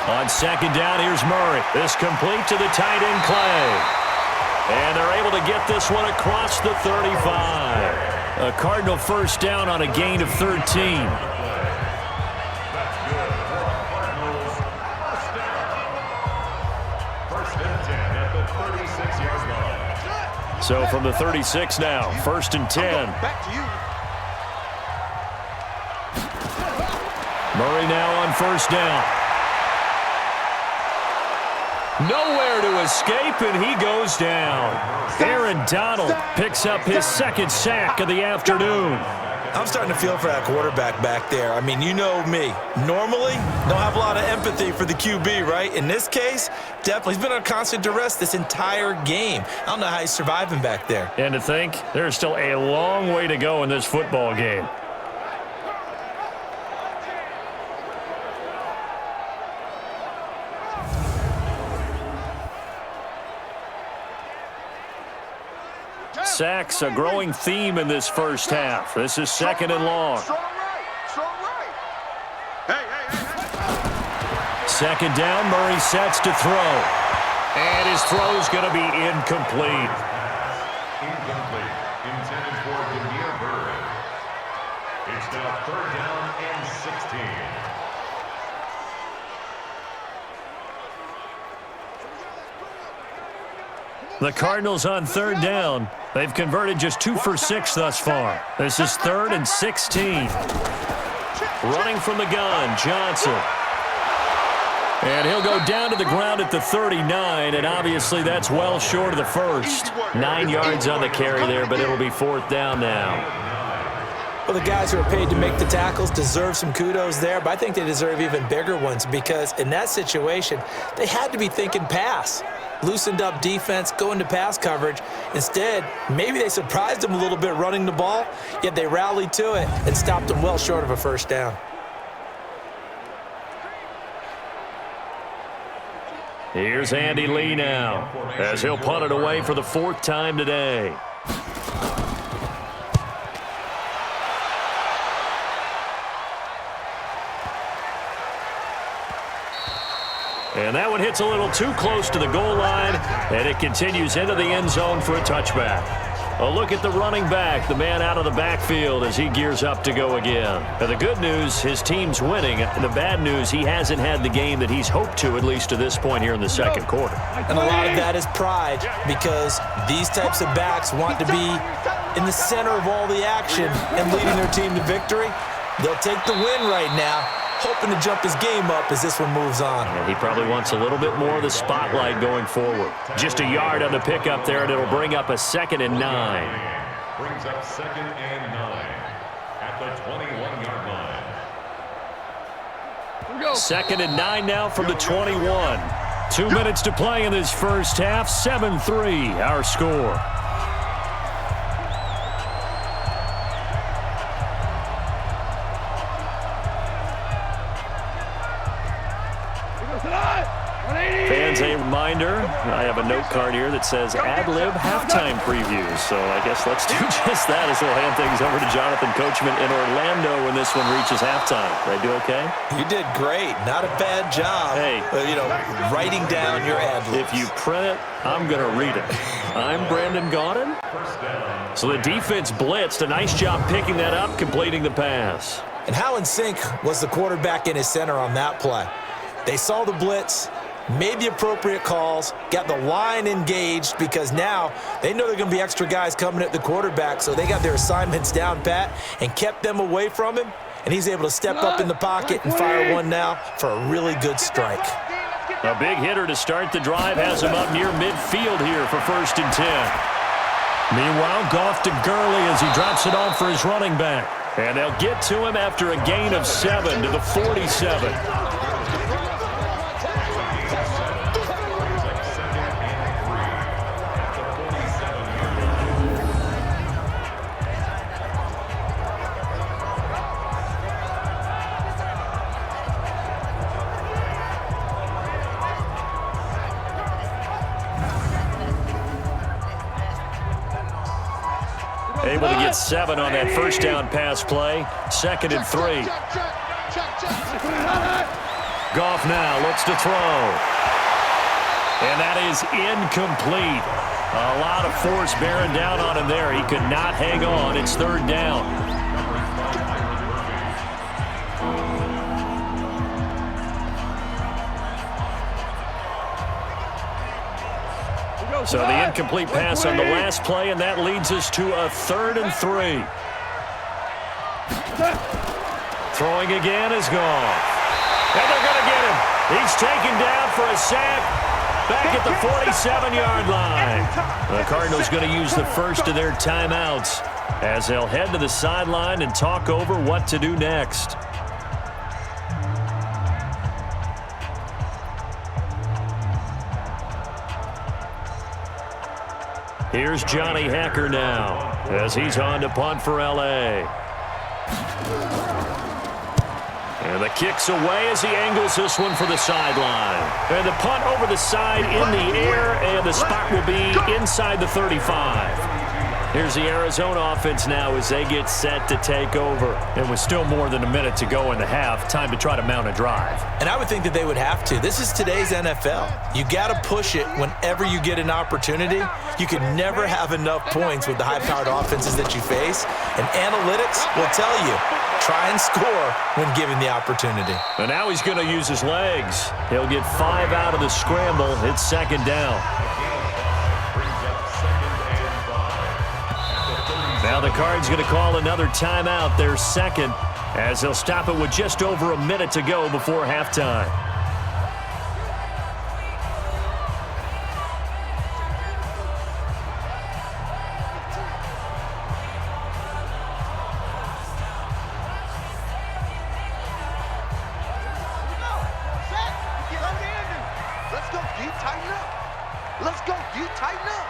Speaker 3: On 2nd down, here's Murray. This complete to the tight end, Clay. And they're able to get this one across the 35. A Cardinal first down on a gain of 13.
Speaker 5: That's good for a Cardinals first down. 1st and 10 at the 36-yard line.
Speaker 3: So from the 36 now, 1st and 10.
Speaker 8: Back to you.
Speaker 3: Murray now on 1st down. Nowhere to escape, and he goes down. Aaron Donald picks up his 2nd sack of the afternoon.
Speaker 4: I'm starting to feel for that quarterback back there. I mean, you know me. Normally, don't have a lot of empathy for the QB, right? In this case, definitely. He's been on constant duress this entire game. I don't know how he's surviving back there.
Speaker 3: And to think, there's still a long way to go in this football game. Sacks, a growing theme in this first half. This is 2nd and long.
Speaker 8: Strong right. Strong right. Hey.
Speaker 3: 2nd down, Murray sets to throw. And his throw's going to be incomplete.
Speaker 5: Incomplete. Intended for Demir Bird. It's now 3rd down and 16.
Speaker 3: The Cardinals on 3rd down. They've converted just 2 for 6 thus far. This is 3rd and 16. Running from the gun, Johnson. And he'll go down to the ground at the 39, and obviously that's well short of the first. 9 yards on the carry there, but it'll be 4th down now.
Speaker 4: Well, the guys who are paid to make the tackles deserve some kudos there, but I think they deserve even bigger ones because in that situation, they had to be thinking pass. Loosened up defense, going to pass coverage. Instead, maybe they surprised them a little bit running the ball, yet they rallied to it and stopped them well short of a first down.
Speaker 3: Here's Andy Lee now, as he'll punt it away for the 4th time today. And that one hits a little too close to the goal line, and it continues into the end zone for a touchback. A look at the running back, the man out of the backfield as he gears up to go again. And the good news, his team's winning. The bad news, he hasn't had the game that he's hoped to, at least to this point here in the 2nd quarter.
Speaker 4: And a lot of that is pride because these types of backs want to be in the center of all the action and leading their team to victory. They'll take the win right now, hoping to jump his game up as this one moves on.
Speaker 3: And he probably wants a little bit more of the spotlight going forward. Just a yard on the pickup there, and it'll bring up a 2nd and 9.
Speaker 5: Brings up 2nd and 9 at the 21-yard line.
Speaker 3: 2nd and 9 now from the 21. 2 minutes to play in this first half. 7-3 our score. Fans, a reminder, I have a note card here that says ad-lib halftime previews. So I guess let's do just that as we'll hand things over to Jonathan Coachman in Orlando when this one reaches halftime. Did I do okay?
Speaker 4: You did great. Not a bad job.
Speaker 3: Hey.
Speaker 4: Writing down your ad-libs.
Speaker 3: If you print it, I'm going to read it. I'm Brandon Gaudin. So the defense blitzed. A nice job picking that up, completing the pass.
Speaker 4: And how in sync was the quarterback and his center on that play? They saw the blitz, made the appropriate calls, got the line engaged because now they know there are going to be extra guys coming at the quarterback, so they got their assignments down pat and kept them away from him, and he's able to step up in the pocket and fire one now for a really good strike.
Speaker 3: A big hitter to start the drive has him up near midfield here for 1st and 10. Meanwhile, Goff to Gurley as he drops it off for his running back. And they'll get to him after a gain of 7 to the 47. Able to get 7 on that first down pass play. 2nd and 3. Goff now looks to throw. And that is incomplete. A lot of force bearing down on him there. He could not hang on. It's 3rd down. So the incomplete pass on the last play, and that leads us to a 3rd and 3. Throwing again is Goff. And they're going to get him. He's taken down for a sack back at the 47-yard line. The Cardinals going to use the first of their timeouts as they'll head to the sideline and talk over what to do next. Here's Johnny Hacker now as he's on to punt for L.A. And the kick's away as he angles this one for the sideline. And the punt over the side in the air, and the spot will be inside the 35. Here's the Arizona offense now as they get set to take over. And with still more than a minute to go in the half, time to try to mount a drive.
Speaker 4: And I would think that they would have to. This is today's NFL. You got to push it whenever you get an opportunity. You can never have enough points with the high-powered offenses that you face. And analytics will tell you, try and score when given the opportunity.
Speaker 3: And now he's going to use his legs. He'll get 5 out of the scramble. It's 2nd down. Now the Cards going to call another timeout, their 2nd, as they'll stop it with just over a minute to go before halftime.
Speaker 8: Let's go, D, tighten up. Let's go, D, tighten up.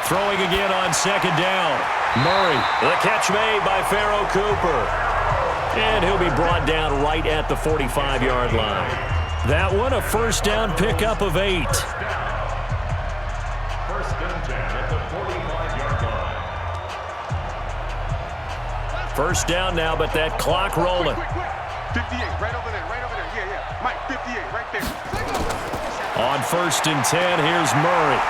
Speaker 3: Throwing again on 2nd down. Murray, the catch made by Pharaoh Cooper. And he'll be brought down right at the 45-yard line. That one, a 1st down pickup of 8.
Speaker 5: 1st and 10 at the 45-yard line.
Speaker 3: 1st down now, but that clock rolling.
Speaker 8: 58, right over there, yeah. Mike, 58, right there.
Speaker 3: On 1st and 10, here's Murray.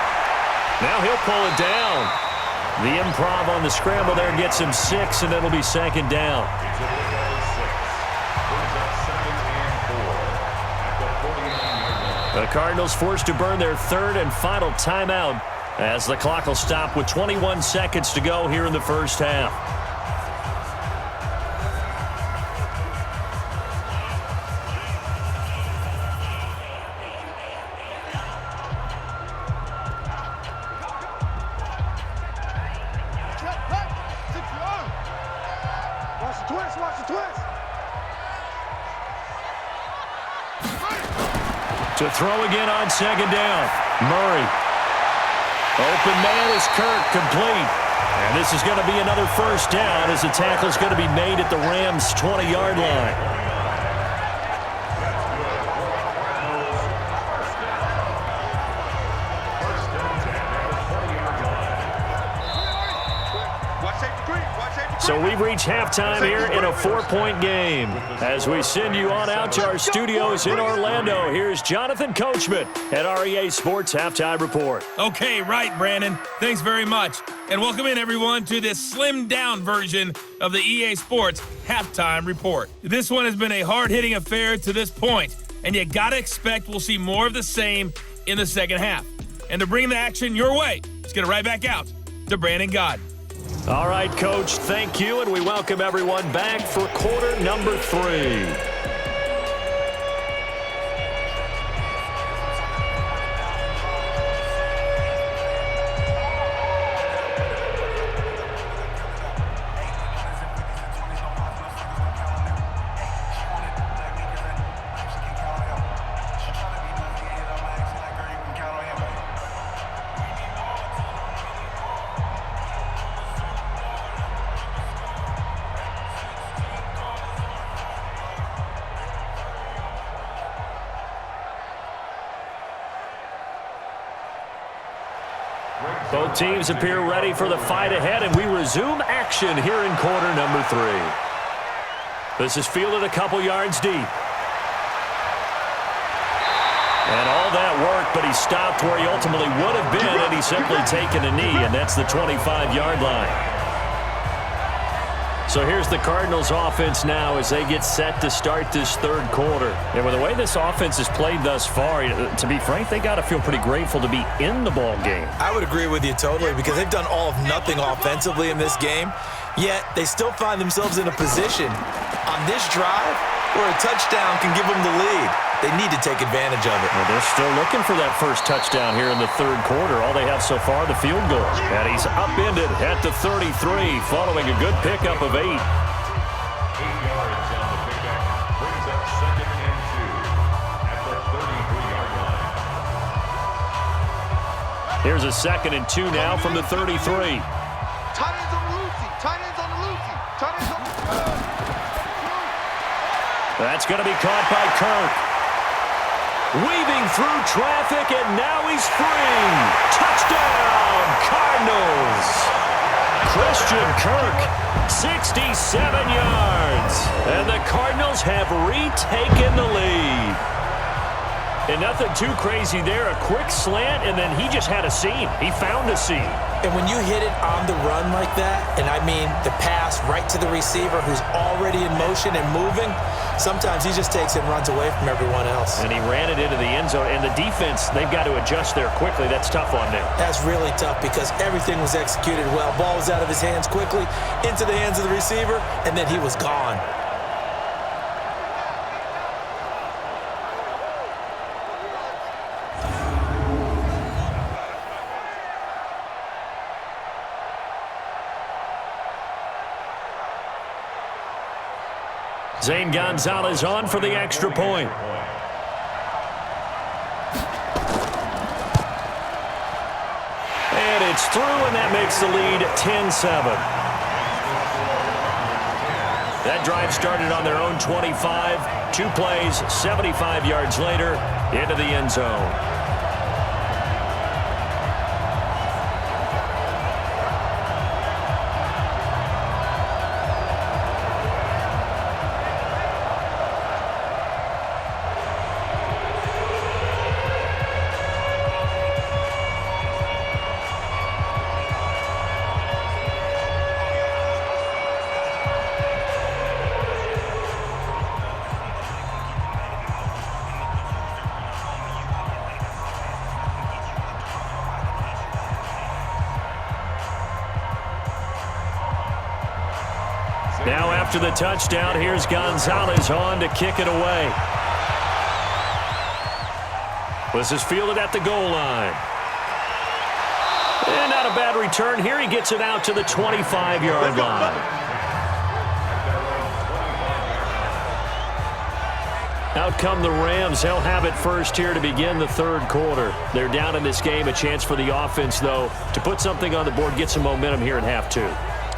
Speaker 3: Now he'll pull it down. The improv on the scramble there gets him 6, and it'll be 2nd down. The Cardinals forced to burn their 3rd and final timeout as the clock will stop with 21 seconds to go here in the first half. To throw again on 2nd down. Murray. Open man is Kirk, complete. And this is going to be another 1st down as the tackle is going to be made at the Rams' 20-yard line. So we've reached halftime here in a 4-point game. As we send you on out to our studios in Orlando, here's Jonathan Coachman at our EA Sports Halftime Report.
Speaker 2: Okay, right, Brandon. Thanks very much. And welcome in, everyone, to this slimmed-down version of the EA Sports Halftime Report. This one has been a hard-hitting affair to this point, and you got to expect we'll see more of the same in the second half. And to bring the action your way, let's get it right back out to Brandon God.
Speaker 3: All right, Coach, thank you, and we welcome everyone back for quarter number 3. Both teams appear ready for the fight ahead, and we resume action here in quarter number 3. This is fielded a couple yards deep. And all that work, but he stopped where he ultimately would have been had he simply taken a knee, and that's the 25-yard line. So here's the Cardinals offense now as they get set to start this third quarter. And with the way this offense has played thus far, to be frank, they got to feel pretty grateful to be in the ball game.
Speaker 4: I would agree with you totally because they've done all of nothing offensively in this game, yet they still find themselves in a position on this drive where a touchdown can give them the lead. They need to take advantage of it.
Speaker 3: Well, they're still looking for that first touchdown here in the third quarter. All they have so far, the field goal. And he's upended at the 33 following a good pickup of 8.
Speaker 5: 8 yards on the pickup. Brings up 2nd and 2 at the 33-yard line.
Speaker 3: Here's a 2nd and 2 now from the 33.
Speaker 8: Tight ends on the Lucy. Tight ends on the Lucy. Tight ends on the
Speaker 3: That's going to be caught by Kirk. Weaving through traffic, and now he's free. Touchdown, Cardinals. Christian Kirk, 67 yards. And the Cardinals have retaken the lead. And nothing too crazy there. A quick slant, and then he just had a seam. He found a seam.
Speaker 4: And when you hit it on the run like that, and I mean the pass right to the receiver who's already in motion and moving, sometimes he just takes it and runs away from everyone else.
Speaker 3: And he ran it into the end zone. And the defense, they've got to adjust there quickly. That's tough on them.
Speaker 4: That's really tough because everything was executed well. Ball was out of his hands quickly, into the hands of the receiver, and then he was gone.
Speaker 3: Zane Gonzalez on for the extra point. And it's through, and that makes the lead 10-7. That drive started on their own 25. 2 plays, 75 yards later, into the end zone. Now after the touchdown, here's Gonzalez on to kick it away. This is fielded at the goal line. And not a bad return here. He gets it out to the 25-yard line. Out come the Rams. They'll have it first here to begin the third quarter. They're down in this game. A chance for the offense, though, to put something on the board, get some momentum here in half 2.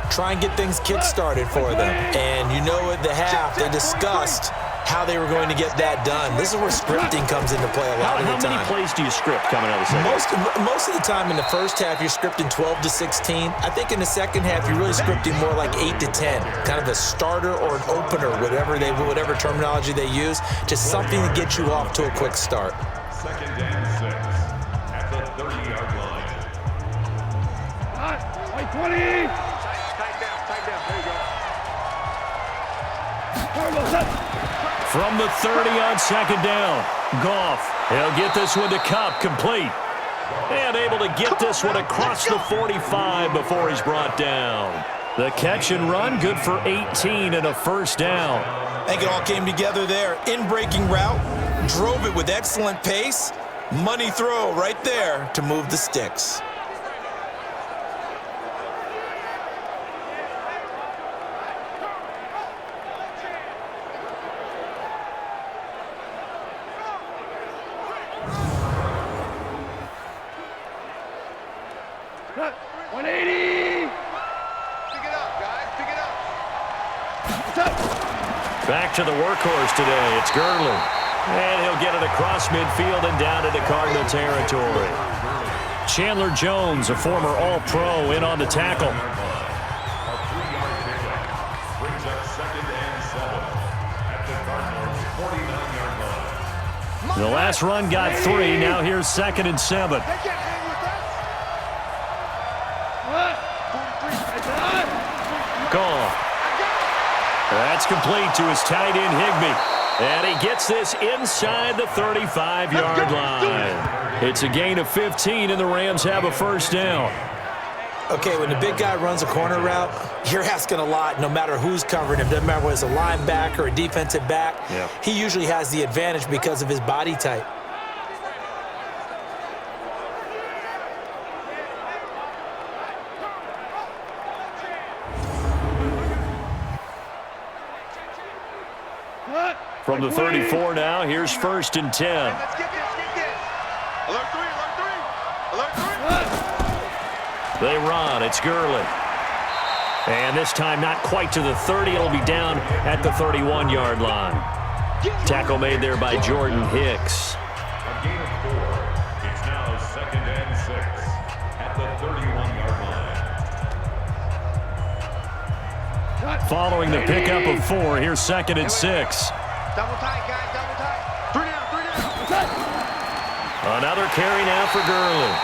Speaker 4: Try and get things kick-started for them. And you know at the half, they discussed how they were going to get that done. This is where scripting comes into play a lot of the time.
Speaker 3: How many plays do you script coming out of the second?
Speaker 4: Most of the time in the first half, you're scripting 12 to 16. I think in the second half, you're really scripting more like 8 to 10, kind of a starter or an opener, whatever terminology they use, just something to get you off to a quick start.
Speaker 5: 2nd and 6 at the 30-yard line.
Speaker 6: Like 20.
Speaker 8: Tight down. There you go.
Speaker 3: From the 30 on 2nd down, Goff. He'll get this one to Cup, complete. And able to get this one across the 45 before he's brought down. The catch and run, good for 18 and a first down.
Speaker 4: I think it all came together there. In-breaking route, drove it with excellent pace. Money throw right there to move the sticks.
Speaker 3: Back to the workhorse today. It's Gurley. And he'll get it across midfield and down into Cardinal territory. Chandler Jones, a former All-Pro, in on the tackle.
Speaker 5: A 3-yard pickup brings up 2nd and 7 at the Cardinals' 49-yard line.
Speaker 3: The last run got 3. Now here's 2nd and 7.
Speaker 8: They can't hang with that.
Speaker 3: Goff. That's complete to his tight end, Higbee. And he gets this inside the 35-yard line. It's a gain of 15, and the Rams have a first down.
Speaker 4: Okay, when the big guy runs a corner route, you're asking a lot no matter who's covering him. Doesn't matter whether it's a linebacker or a defensive back.
Speaker 3: Yeah. He
Speaker 4: usually has the advantage because of his body type.
Speaker 3: From the 34 now, here's 1st and 10.
Speaker 8: Let's get this. Alert 3.
Speaker 3: They run. It's Gurley. And this time not quite to the 30. It'll be down at the 31-yard line. Tackle made there by Jordan Hicks.
Speaker 5: A gain of 4. It's now 2nd and 6 at the 31-yard line.
Speaker 3: Following the pickup of 4, here's 2nd and 6.
Speaker 8: Double tight, guys. Double tight. 3 down.
Speaker 3: Another carry now for Gurley.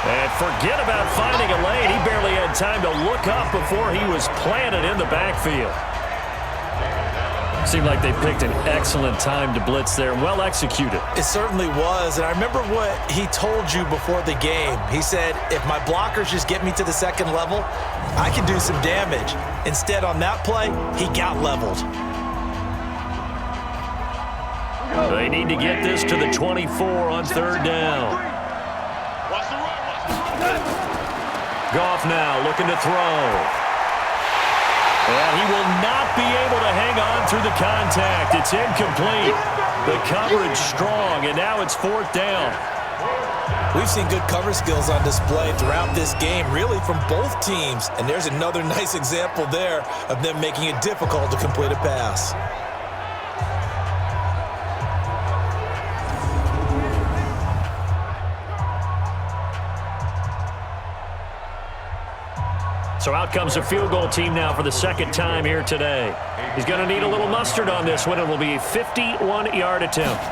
Speaker 3: And forget about finding a lane. He barely had time to look up before he was planted in the backfield. Seemed like they picked an excellent time to blitz there. Well executed.
Speaker 4: It certainly was. And I remember what he told you before the game. He said, if my blockers just get me to the 2nd level, I can do some damage. Instead, on that play, he got leveled.
Speaker 3: They need to get this to the 24 on 3rd down.
Speaker 8: Watch the run.
Speaker 3: Goff now looking to throw. And he will not be able to hang on through the contact. It's incomplete. The coverage strong, and now it's 4th down.
Speaker 4: We've seen good cover skills on display throughout this game, really from both teams. And there's another nice example there of them making it difficult to complete a pass.
Speaker 3: So out comes a field goal team now for the 2nd time here today. He's going to need a little mustard on this one. It will be a 51-yard attempt.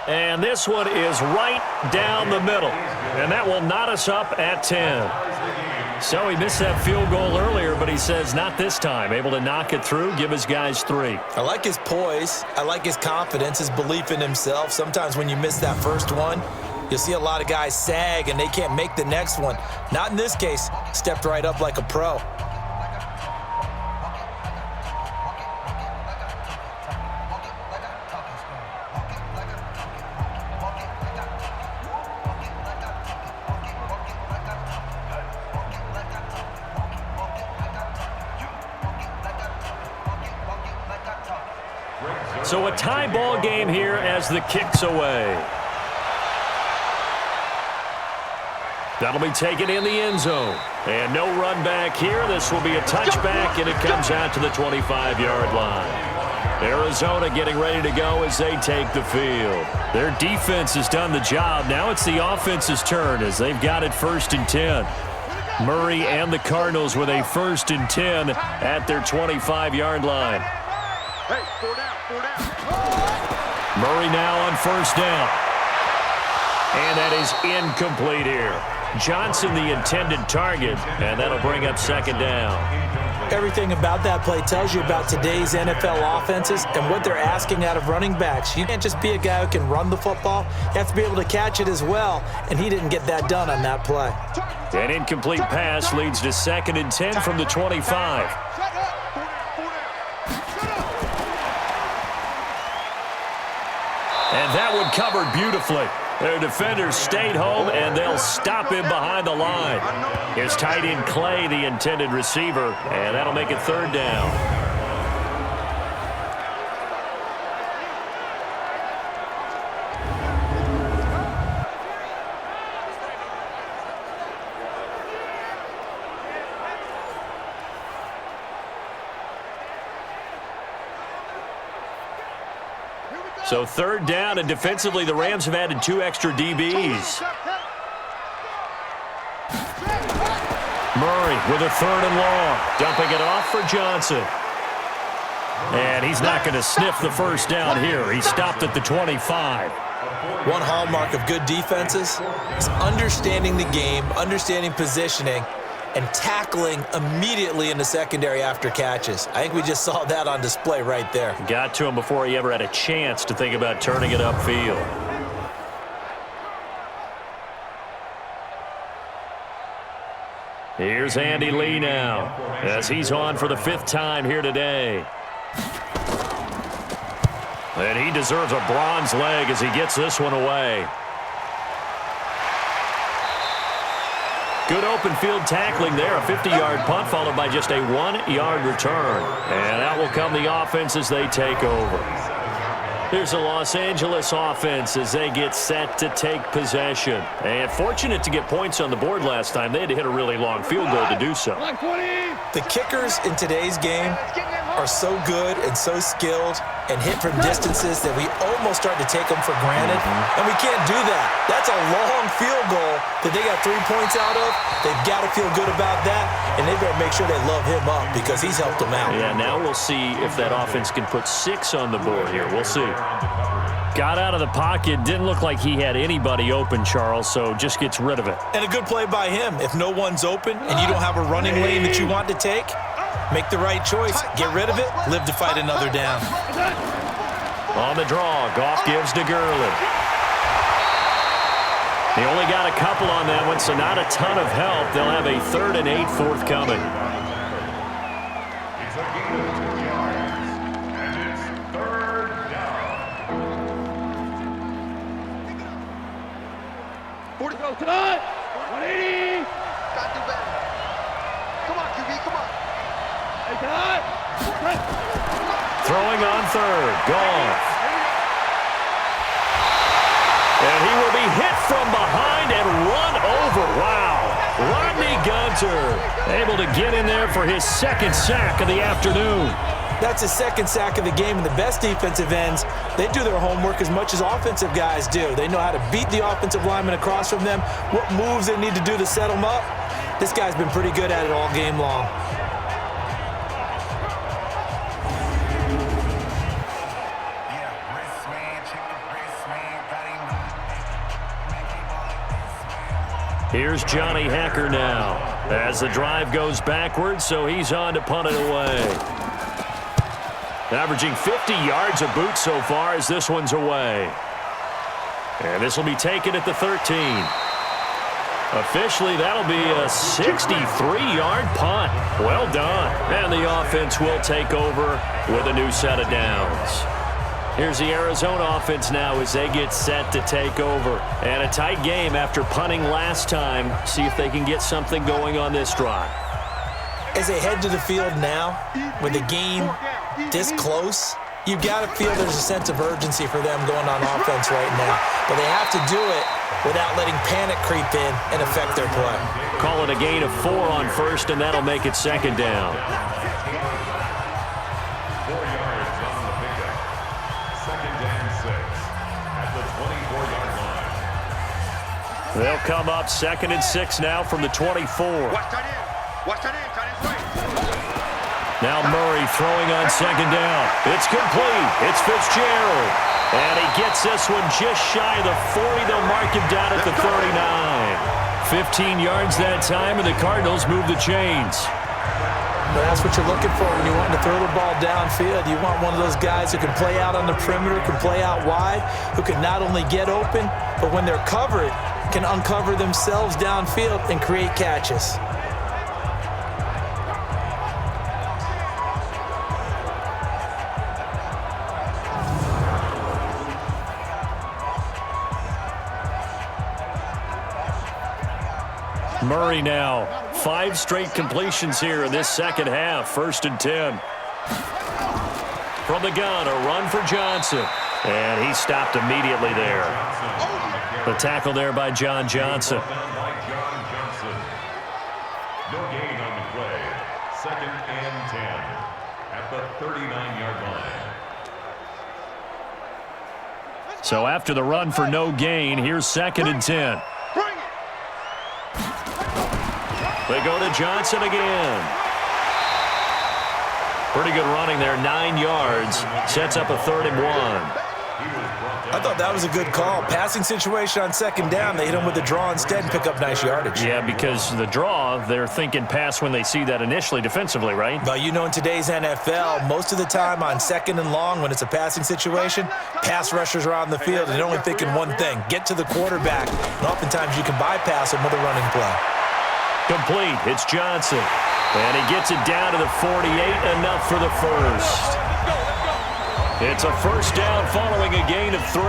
Speaker 3: And this one is right down the middle. And that will knot us up at 10. So he missed that field goal earlier, but he says not this time. Able to knock it through, give his guys 3.
Speaker 4: I like his poise. I like his confidence, his belief in himself. Sometimes when you miss that first one, you'll see a lot of guys sag and they can't make the next one. Not in this case. Stepped right up like a pro.
Speaker 3: So a tie ball game here as the kick's away. That'll be taken in the end zone. And no run back here. This will be a touchback, and it comes out to the 25-yard line. Arizona getting ready to go as they take the field. Their defense has done the job. Now it's the offense's turn as they've got it 1st and 10. Murray and the Cardinals with a 1st and 10 at their 25-yard line.
Speaker 8: Hey, 4 down, 4 down.
Speaker 3: Murray now on 1st down. And that is incomplete here. Johnson the intended target, and that'll bring up 2nd down.
Speaker 4: Everything about that play tells you about today's NFL offenses and what they're asking out of running backs. You can't just be a guy who can run the football. You have to be able to catch it as well, and he didn't get that done on that play.
Speaker 3: An incomplete pass leads to 2nd and 10 from the 25. And that one covered beautifully. Their defenders stayed home, and they'll stop him behind the line. Here's tight end Clay, the intended receiver, and that'll make it 3rd down. So 3rd down, and defensively the Rams have added 2 extra DBs. Murray with a 3rd and long, dumping it off for Johnson. And he's not going to sniff the 1st down here. He stopped at the 25.
Speaker 4: One hallmark of good defenses is understanding the game, understanding positioning, and tackling immediately in the secondary after catches. I think we just saw that on display right there.
Speaker 3: Got to him before he ever had a chance to think about turning it upfield. Here's Andy Lee now as he's on for the 5th time here today. And he deserves a bronze leg as he gets this one away. Good open field tackling there. A 50-yard punt followed by just a 1-yard return. And out will come the offense as they take over. Here's the Los Angeles offense as they get set to take possession. And fortunate to get points on the board last time. They had to hit a really long field goal to do so.
Speaker 4: The kickers in today's game are so good and so skilled and hit from distances that we almost start to take them for granted. And we can't do that. That's a long field goal that they got 3 points out of. They've got to feel good about that, and they better make sure they love him up because he's helped them out.
Speaker 3: Yeah, now we'll see if that offense can put 6 on the board here. We'll see. Got out of the pocket. Didn't look like he had anybody open, Charles, so just gets rid of it.
Speaker 4: And a good play by him. If no one's open and you don't have a running lane that you want to take, make the right choice. Get rid of it. Live to fight another down.
Speaker 3: On the draw, Goff gives to Gurley. He only got a couple on that one, so not a ton of help. They'll have a 3rd and 8 forthcoming.
Speaker 5: It's a gain of 2 yards, and it's 3rd down.
Speaker 6: 40 go tonight. 180.
Speaker 8: Gotta do better. Come on, QB, come on.
Speaker 6: Hey, tonight.
Speaker 3: Throwing on 3rd, Goff. And he will be hit from behind and run over. Wow. Rodney Gunter able to get in there for his 2nd sack of the afternoon.
Speaker 4: That's his 2nd sack of the game, and the best defensive ends, they do their homework as much as offensive guys do. They know how to beat the offensive lineman across from them, what moves they need to do to set them up. This guy's been pretty good at it all game long.
Speaker 3: Here's Johnny Hacker now as the drive goes backwards, so he's on to punt it away. Averaging 50 yards a boot so far as this one's away. And this will be taken at the 13. Officially, that'll be a 63-yard punt. Well done. And the offense will take over with a new set of downs. Here's the Arizona offense now as they get set to take over. And a tight game after punting last time. See if they can get something going on this drive.
Speaker 4: As they head to the field now, with the game this close, You've got to feel there's a sense of urgency for them going on offense right now. But they have to do it without letting panic creep in and affect their play.
Speaker 3: Call it a gain of 4 on first, and that'll make it second down.
Speaker 5: 4 yards on the pickup. Second and 6 at the 24-yard line.
Speaker 3: They'll come up 2nd and 6 now from the 24.
Speaker 8: Watch that in. Watch that in. Tight end right.
Speaker 3: Now Murray throwing on second down. It's complete. It's Fitzgerald. And he gets this one just shy of the 40. They'll mark him down at the 39. 15 yards that time, and the Cardinals move the chains.
Speaker 4: But that's what you're looking for when you want to throw the ball downfield. You want one of those guys who can play out on the perimeter, can play out wide, who can not only get open, but when they're covered, can uncover themselves downfield and create catches.
Speaker 3: Murray now. 5 straight completions here in this second half. 1st and 10. From the gun, a run for Johnson. And he stopped immediately there. The tackle there by John Johnson.
Speaker 5: No gain on the play. 2nd and 10 at the 39-yard line.
Speaker 3: So after the run for no gain, here's 2nd and 10. They go to Johnson again. Pretty good running there, 9 yards. Sets up a 3rd and 1.
Speaker 4: I thought that was a good call. Passing situation on second down. They hit him with the draw instead and pick up nice yardage.
Speaker 3: Yeah, because the draw, they're thinking pass when they see that initially defensively, right?
Speaker 4: But you know, in today's NFL, most of the time on second and long, when it's a passing situation, pass rushers are on the field and they're only thinking one thing, get to the quarterback. And oftentimes you can bypass him with a running play.
Speaker 3: Complete. It's Johnson. And he gets it down to the 48, enough for the first. It's a first down following a gain of 3.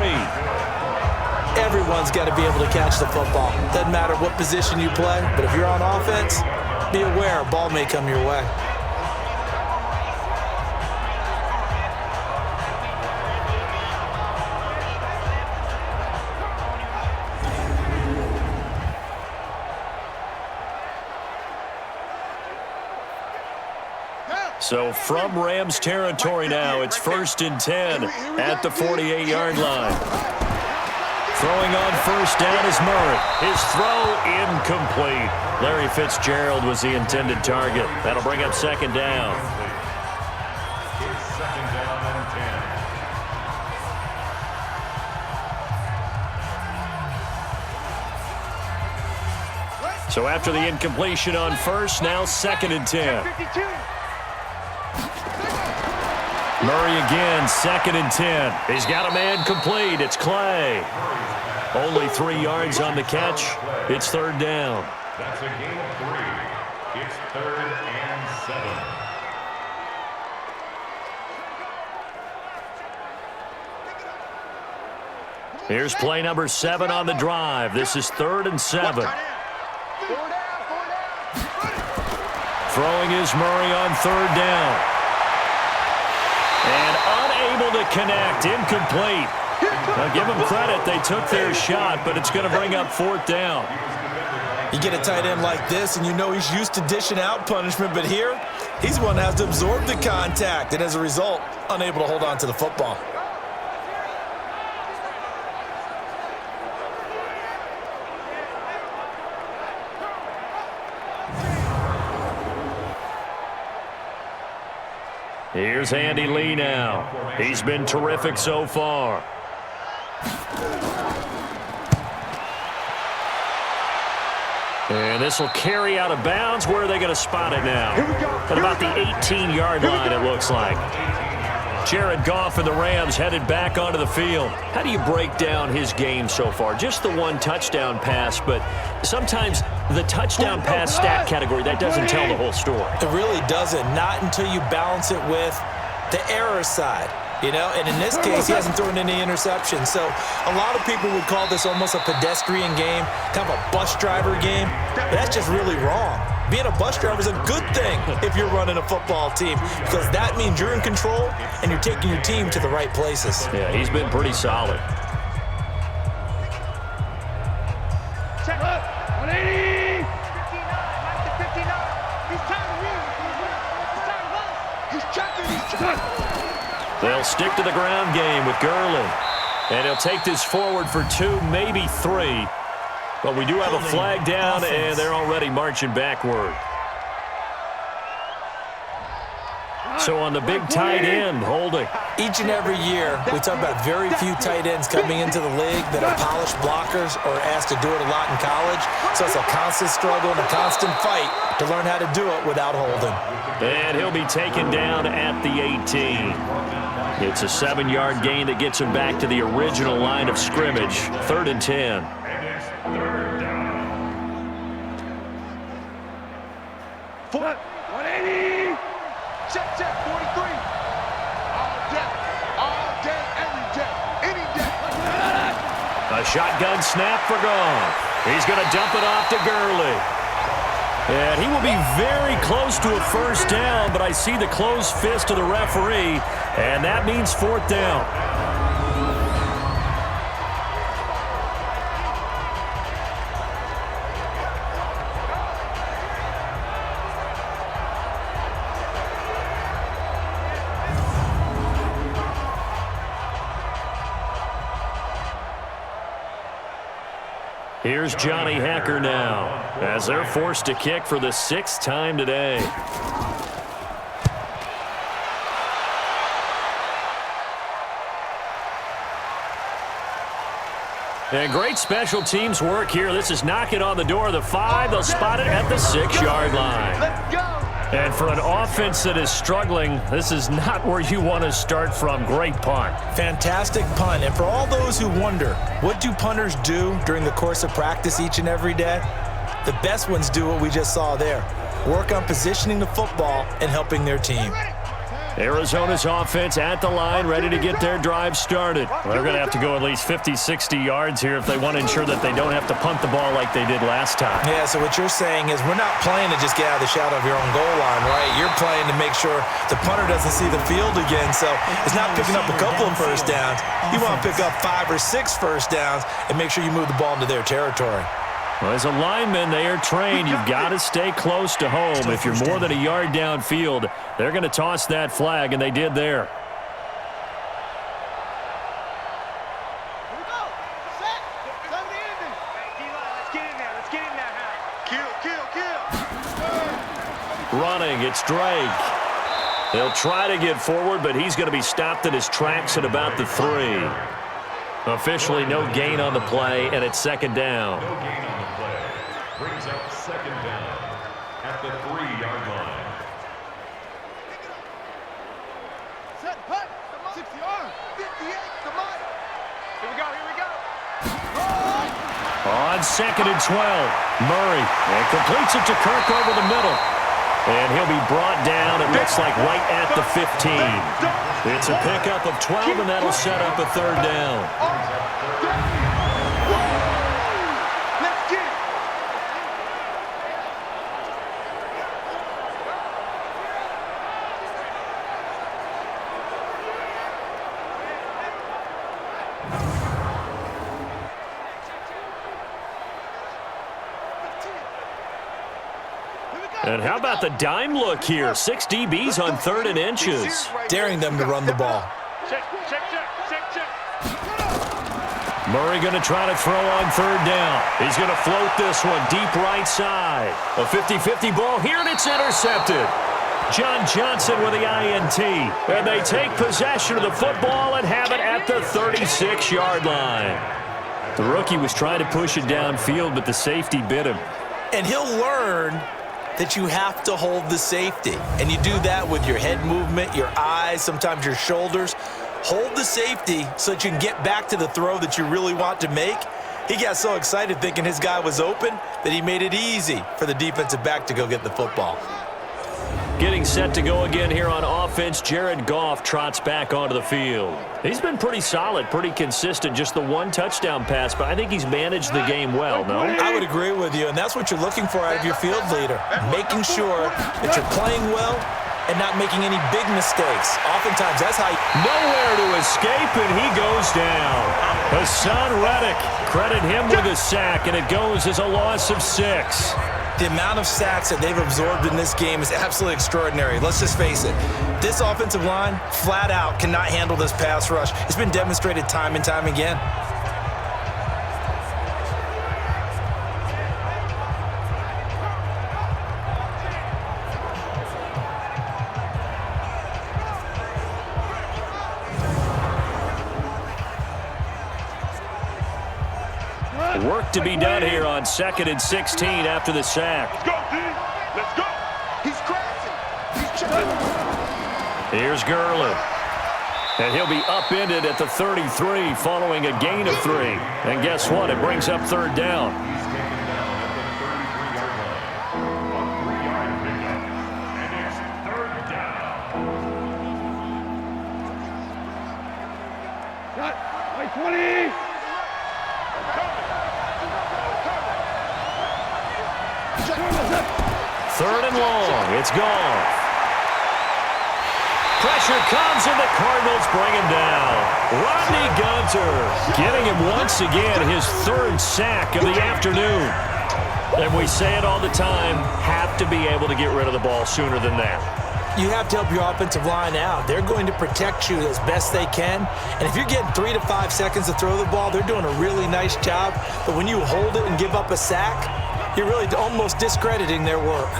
Speaker 4: Everyone's got to be able to catch the football. Doesn't matter what position you play, but if you're on offense, be aware a ball may come your way.
Speaker 3: So from Rams territory now, it's 1st and 10 at the 48-yard line. Throwing on first down is Murray. His throw incomplete. Larry Fitzgerald was the intended target. That'll bring up 2nd down.
Speaker 5: It's 2nd down and 10.
Speaker 3: So after the incompletion on first, now 2nd and 10. Murray again, 2nd and 10. He's got a man complete. It's Clay. Only 3 yards on the catch. It's 3rd down.
Speaker 5: That's a gain of 3. It's 3rd and 7.
Speaker 3: Here's play number 7 on the drive. This is 3rd and 7. Throwing is Murray on 3rd down. And unable to connect, incomplete. Now give them credit, they took their shot, but it's going to bring up 4th down.
Speaker 4: You get a tight end like this, and you know he's used to dishing out punishment, but here, he's the one that has to absorb the contact, and as a result, unable to hold on to the football.
Speaker 3: Here's Andy Lee now. He's been terrific so far. And this will carry out of bounds. Where are they going to spot it now? At about the 18-yard line, it looks like. Jared Goff and the Rams headed back onto the field. How do you break down his game so far? Just the 1 touchdown pass, but sometimes the touchdown pass stat category, that doesn't tell the whole story.
Speaker 4: It really doesn't. Not until you balance it with the error side. You know, and in this case, he hasn't thrown any interceptions. So a lot of people would call this almost a pedestrian game, kind of a bus driver game. But that's just really wrong. being a bus driver is a good thing if you're running a football team, because that means you're in control and you're taking your team to the right places.
Speaker 3: Yeah, he's been pretty solid.
Speaker 6: Check. 180. 59. Mike to 59. He's trying to win. He's trying to run. He's checking.
Speaker 3: They'll stick to the ground game with Gurley. And he'll take this forward for 2, maybe 3. But we do have a flag down, and they're already marching backward. So on the big tight end, holding.
Speaker 4: Each and every year, we talk about very few tight ends coming into the league that are polished blockers or asked to do it a lot in college. So it's a constant struggle and a constant fight to learn how to do it without holding.
Speaker 3: And he'll be taken down at the 18. It's a 7-yard gain that gets him back to the original line of scrimmage, 3rd and 10.
Speaker 5: And it's 3rd down.
Speaker 6: 180. Check, 43. All day, every day, any day.
Speaker 3: A shotgun snap for Goff. He's going to dump it off to Gurley. And he will be very close to a first down, but I see the closed fist of the referee, and that means 4th down. Here's Johnny Hacker now, as they're forced to kick for the 6th time today. And great special teams work here. This is knocking on the door of the 5. They'll spot it at the 6-yard line.
Speaker 6: Let's go.
Speaker 3: And for an offense that is struggling, this is not where you want to start from. Great punt.
Speaker 4: Fantastic punt. And for all those who wonder, what do punters do during the course of practice each and every day? The best ones do what we just saw there. Work on positioning the football and helping their team.
Speaker 3: Arizona's offense at the line, ready to get their drive started. They're going to have to go at least 50, 60 yards here if they want to ensure that they don't have to punt the ball like they did last time.
Speaker 4: Yeah, so what you're saying is we're not playing to just get out of the shadow of your own goal line, right? You're playing to make sure the punter doesn't see the field again. So it's not picking up a couple of first downs. You want to pick up 5 or 6 first downs and make sure you move the ball into their territory.
Speaker 3: Well, as a lineman, they are trained. You've got to stay close to home. If you're more than a yard downfield, they're going to toss that flag, and they did there.
Speaker 6: Here we go. Set. Let's get in there. Let's get in there. Kill.
Speaker 3: Running, it's Drake. He'll try to get forward, but he's going to be stopped in his tracks at about the 3. Officially no gain on the play, and it's 2nd down.
Speaker 5: No gain on the play. Brings up 2nd down at the 3-yard line.
Speaker 6: Set. Punt. 60-yard. 58. Come on. Here we go.
Speaker 3: On 2nd and 12, Murray, and completes it to Kirk over the middle. And he'll be brought down, it looks like, right at the 15. It's a pickup of 12, and that'll set up a 3rd down.
Speaker 6: Let's get it.
Speaker 3: And how about the dime look here? 6 DBs on 3rd and inches.
Speaker 4: Daring them to run the ball.
Speaker 6: Check.
Speaker 3: Murray going to try to throw on 3rd down. He's going to float this one deep right side. A 50-50 ball here, and it's intercepted. John Johnson with the INT. And they take possession of the football and have it at the 36-yard line. The rookie was trying to push it downfield, but the safety bit him.
Speaker 4: And he'll learn that you have to hold the safety. And you do that with your head movement, your eyes, sometimes your shoulders. Hold the safety so that you can get back to the throw that you really want to make. He got so excited thinking his guy was open that he made it easy for the defensive back to go get the football.
Speaker 3: Getting set to go again here on offense, Jared Goff trots back onto the field. He's been pretty solid, pretty consistent, just the one touchdown pass, but I think he's managed the game well, no?
Speaker 4: I would agree with you, and that's what you're looking for out of your field leader, making sure that you're playing well and not making any big mistakes. Oftentimes, that's how you...
Speaker 3: Nowhere to escape, and he goes down. Hassan Reddick, credit him with a sack, and it goes as a loss of 6.
Speaker 4: The amount of sacks that they've absorbed in this game is absolutely extraordinary. Let's just face it. This offensive line, flat out, cannot handle this pass rush. It's been demonstrated time and time again.
Speaker 3: Work to be done here on 2nd and 16 after the sack.
Speaker 8: Let's go, D. Let's go. He's crashing. He's chipping.
Speaker 3: Here's Gurley. And he'll be upended at the 33 following a gain of 3. And guess what? It brings up 3rd down.
Speaker 5: He's taken down at the 33-yard line. A 3-yard pickup. And it's 3rd down.
Speaker 6: Shot. Like 20.
Speaker 3: 3rd and long. It's gone. Pressure comes, and the Cardinals bring him down. Rodney Gunter getting him once again his 3rd sack of the afternoon. And we say it all the time, have to be able to get rid of the ball sooner than that.
Speaker 4: You have to help your offensive line out. They're going to protect you as best they can. And if you're getting 3 to 5 seconds to throw the ball, they're doing a really nice job. But when you hold it and give up a sack, you're really almost discrediting their work.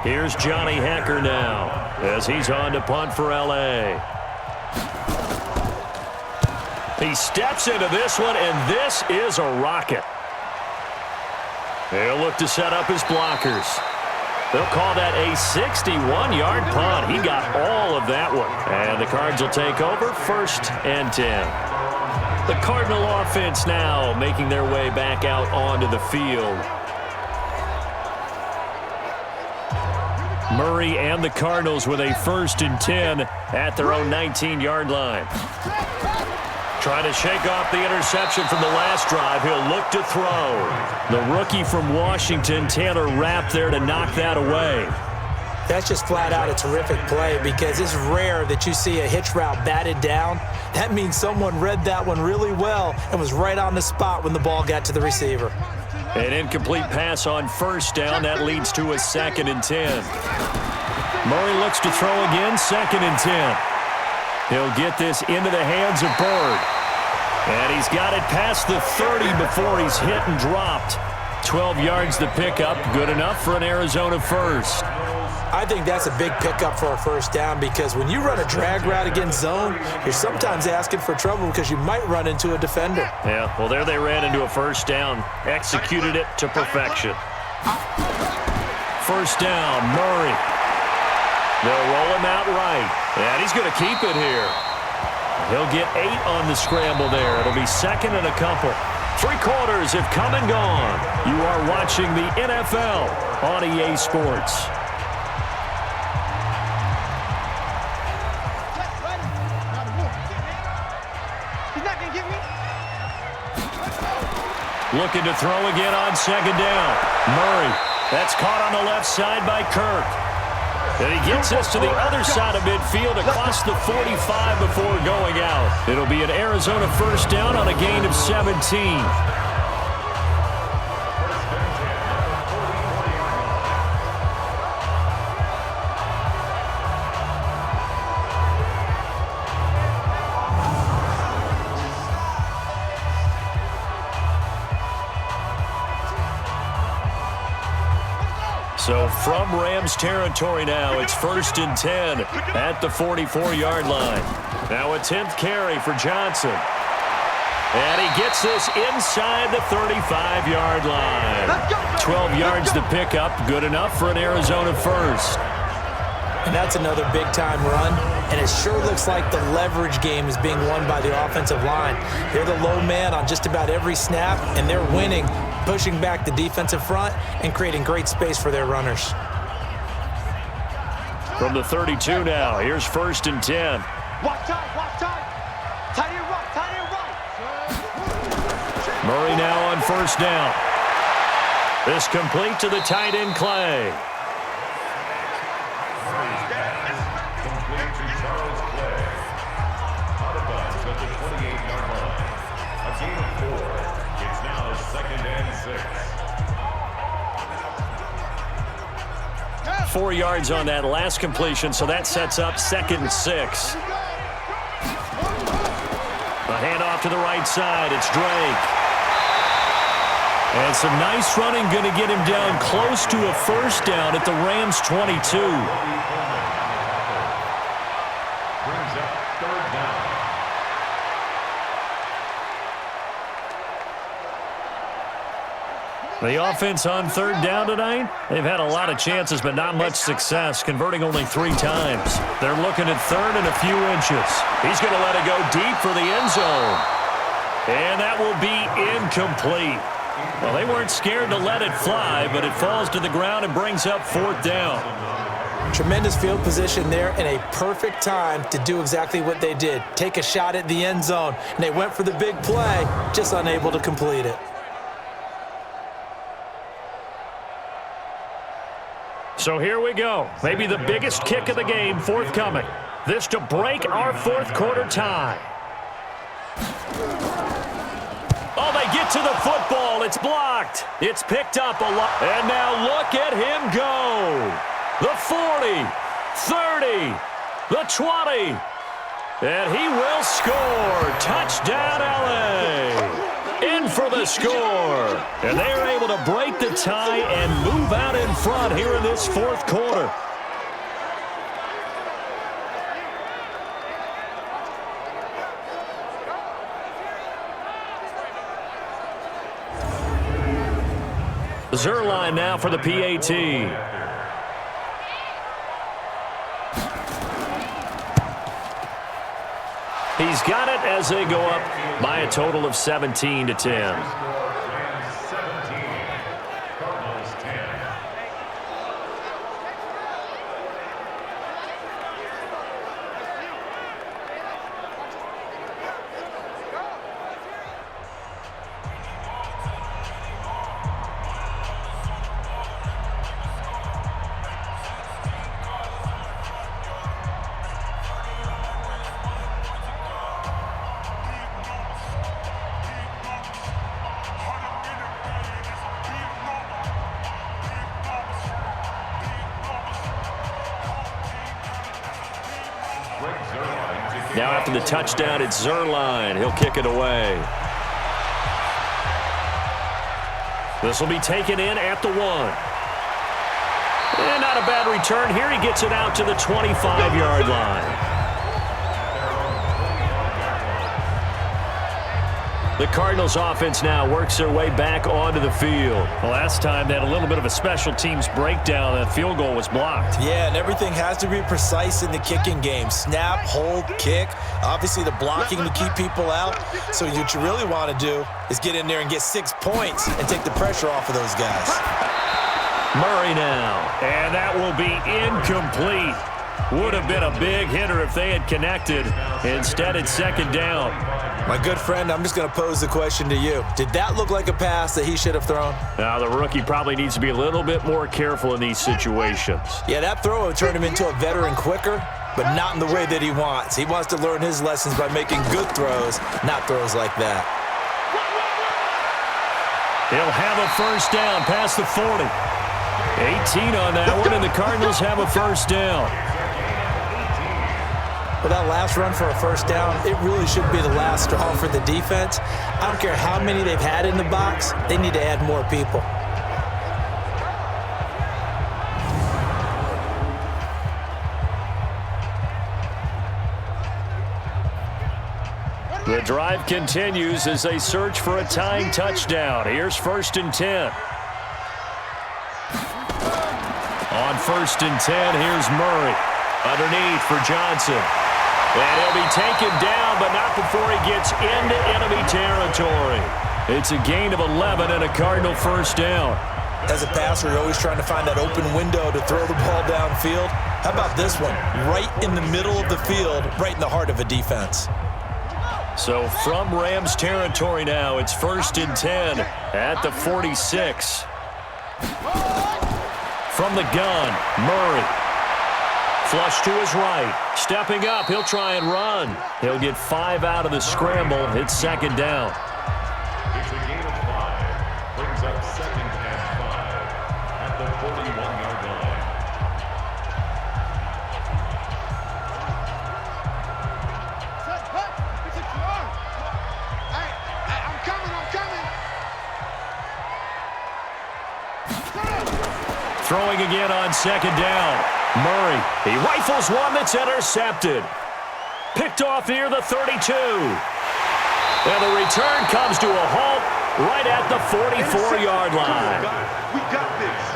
Speaker 3: Here's Johnny Hecker now as he's on to punt for L.A. He steps into this one, and this is a rocket. They'll look to set up his blockers. They'll call that a 61-yard punt. He got all of that one. And the Cards will take over 1st and 10. The Cardinal offense now making their way back out onto the field. Murray and the Cardinals with a 1st and 10 at their own 19-yard line. Trying to shake off the interception from the last drive. He'll look to throw. The rookie from Washington, Taylor Rapp, there to knock that away.
Speaker 4: That's just flat out a terrific play because it's rare that you see a hitch route batted down. That means someone read that one really well and was right on the spot when the ball got to the receiver.
Speaker 3: An incomplete pass on 1st down. That leads to a 2nd and 10. Murray looks to throw again, 2nd and 10. He'll get this into the hands of Bird. And he's got it past the 30 before he's hit and dropped. 12 yards the pickup, good enough for an Arizona 1st.
Speaker 4: I think that's a big pickup for a 1st down because when you run a drag route against zone, you're sometimes asking for trouble because you might run into a defender.
Speaker 3: Yeah, well, there they ran into a 1st down. Executed it to perfection. 1st down, Murray. They'll roll him out right. And he's going to keep it here. He'll get 8 on the scramble there. It'll be 2nd and a couple. 3 quarters have come and gone. You are watching the NFL on EA Sports.
Speaker 6: He's not going to get me.
Speaker 3: Looking to throw again on 2nd down. Murray. That's caught on the left side by Kirk. And he gets us to the other side of midfield across the 45 before going out. It'll be an Arizona 1st down on a gain of 17. So from Rams territory now, it's 1st and 10 at the 44-yard line. Now a 10th carry for Johnson. And he gets this inside the 35-yard line. 12 yards to pick up, good enough for an Arizona 1st.
Speaker 4: And that's another big-time run. And it sure looks like the leverage game is being won by the offensive line. They're the low man on just about every snap, and they're winning, pushing back the defensive front and creating great space for their runners.
Speaker 3: From the 32 now, here's 1st and 10.
Speaker 6: Watch time, watch time. Tight end right, tight end right.
Speaker 3: Murray now on 1st down. This complete to the tight end, Clay.
Speaker 5: Complete to Charles Clay. Out of bounds at the 28-yard line. A gain of 4. It's now 2nd and 6.
Speaker 3: 4 yards on that last completion, so that sets up 2nd and 6. A handoff to the right side. It's Drake. And some nice running going to get him down close to a 1st down at the Rams' 22.
Speaker 5: Brings up 3rd down.
Speaker 3: The offense on 3rd down tonight, they've had a lot of chances, but not much success, converting only 3 times. They're looking at 3rd and a few inches. He's going to let it go deep for the end zone. And that will be incomplete. Well, they weren't scared to let it fly, but it falls to the ground and brings up 4th down.
Speaker 4: Tremendous field position there and a perfect time to do exactly what they did. Take a shot at the end zone. And they went for the big play, just unable to complete it.
Speaker 3: So here we go. Maybe the biggest kick of the game forthcoming. This to break our 4th quarter tie. Oh, they get to the football. It's blocked. It's picked up a lot. And now look at him go. The 40, 30, the 20. And he will score. Touchdown, LA. In for the score. And they are able to break the tie and move out in front here in this 4th quarter. Zerline now for the PAT. He's got it as they go up by a total of 17-10.
Speaker 5: Rams 17. Cardinals 10.
Speaker 3: Now after the touchdown, it's Zerline. He'll kick it away. This will be taken in at the 1. And not a bad return here. He gets it out to the 25-yard line. The Cardinals offense now works their way back onto the field. Well, last time they had a little bit of a special teams breakdown. That field goal was blocked.
Speaker 4: Yeah, and everything has to be precise in the kicking game. Snap, hold, kick. Obviously, the blocking to keep people out. So what you really want to do is get in there and get 6 points and take the pressure off of those guys.
Speaker 3: Murray now. And that will be incomplete. Would have been a big hitter if they had connected. Instead, it's 2nd down.
Speaker 4: My good friend, I'm just going to pose the question to you. Did that look like a pass that he should have thrown?
Speaker 3: Now, the rookie probably needs to be a little bit more careful in these situations.
Speaker 4: Yeah, that throw would turn him into a veteran quicker, but not in the way that he wants. He wants to learn his lessons by making good throws, not throws like that.
Speaker 3: He'll have a 1st down past the 40. 18 on that one, and the Cardinals have a 1st down.
Speaker 4: Well, that last run for a 1st down, it really should be the last straw for the defense. I don't care how many they've had in the box. They need to add more people.
Speaker 3: The drive continues as they search for a tying touchdown. Here's 1st and 10. On 1st and 10, here's Murray. Underneath for Johnson. And he'll be taken down, but not before he gets into enemy territory. It's a gain of 11 and a Cardinal first down.
Speaker 4: As a passer, you're always trying to find that open window to throw the ball downfield. How about this one? Right in the middle of the field, right in the heart of a defense.
Speaker 3: So from Rams territory now, it's 1st and 10 at the 46. From the gun, Murray. Flush to his right. Stepping up, he'll try and run. He'll get 5 out of the scramble. It's 2nd down.
Speaker 5: It's a gain of 5. Brings up 2nd and 5 at the 41-yard line.
Speaker 3: Throwing again on 2nd down. Murray, he rifles one that's intercepted. Picked off near the 32. And the return comes to a halt right at the 44-yard line.
Speaker 8: We got this.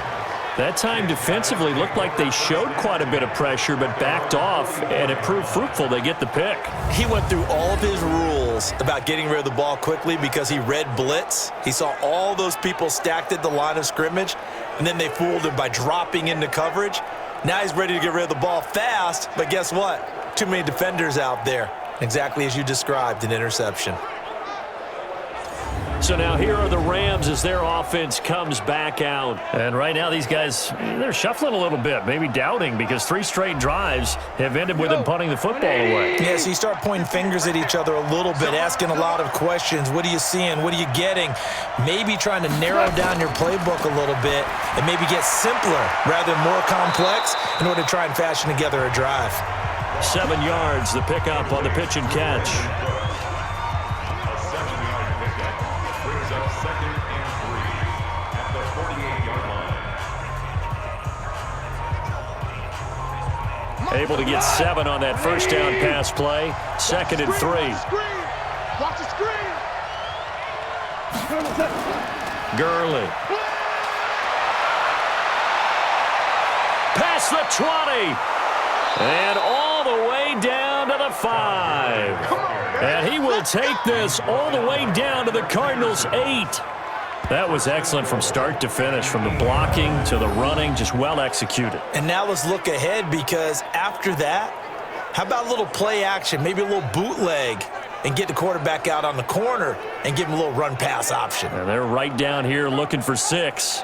Speaker 3: That time defensively looked like they showed quite a bit of pressure but backed off, and it proved fruitful. They get the pick.
Speaker 4: He went through all of his rules about getting rid of the ball quickly because he read blitz. He saw all those people stacked at the line of scrimmage, and then they fooled him by dropping into coverage. Now he's ready to get rid of the ball fast, but guess what? Too many defenders out there. Exactly as you described, an interception.
Speaker 3: So now here are the Rams as their offense comes back out. And right now these guys, they're shuffling a little bit, maybe doubting, because 3 straight drives have ended with them punting the football away.
Speaker 4: Yeah, so you start pointing fingers at each other a little bit, asking a lot of questions. What are you seeing? What are you getting? Maybe trying to narrow down your playbook a little bit and maybe get simpler rather than more complex in order to try and fashion together a drive.
Speaker 3: 7 yards, the pickup on the pitch and catch. Able to get 7 on that first down pass play. 2nd and 3.
Speaker 8: Watch the screen.
Speaker 3: Gurley. Past the 20. And all the way down to the 5. And he will take this all the way down to the Cardinals' 8. That was excellent from start to finish, from the blocking to the running, just well executed.
Speaker 4: And now let's look ahead, because after that, how about a little play action, maybe a little bootleg, and get the quarterback out on the corner and give him a little run-pass option.
Speaker 3: And they're right down here looking for 6.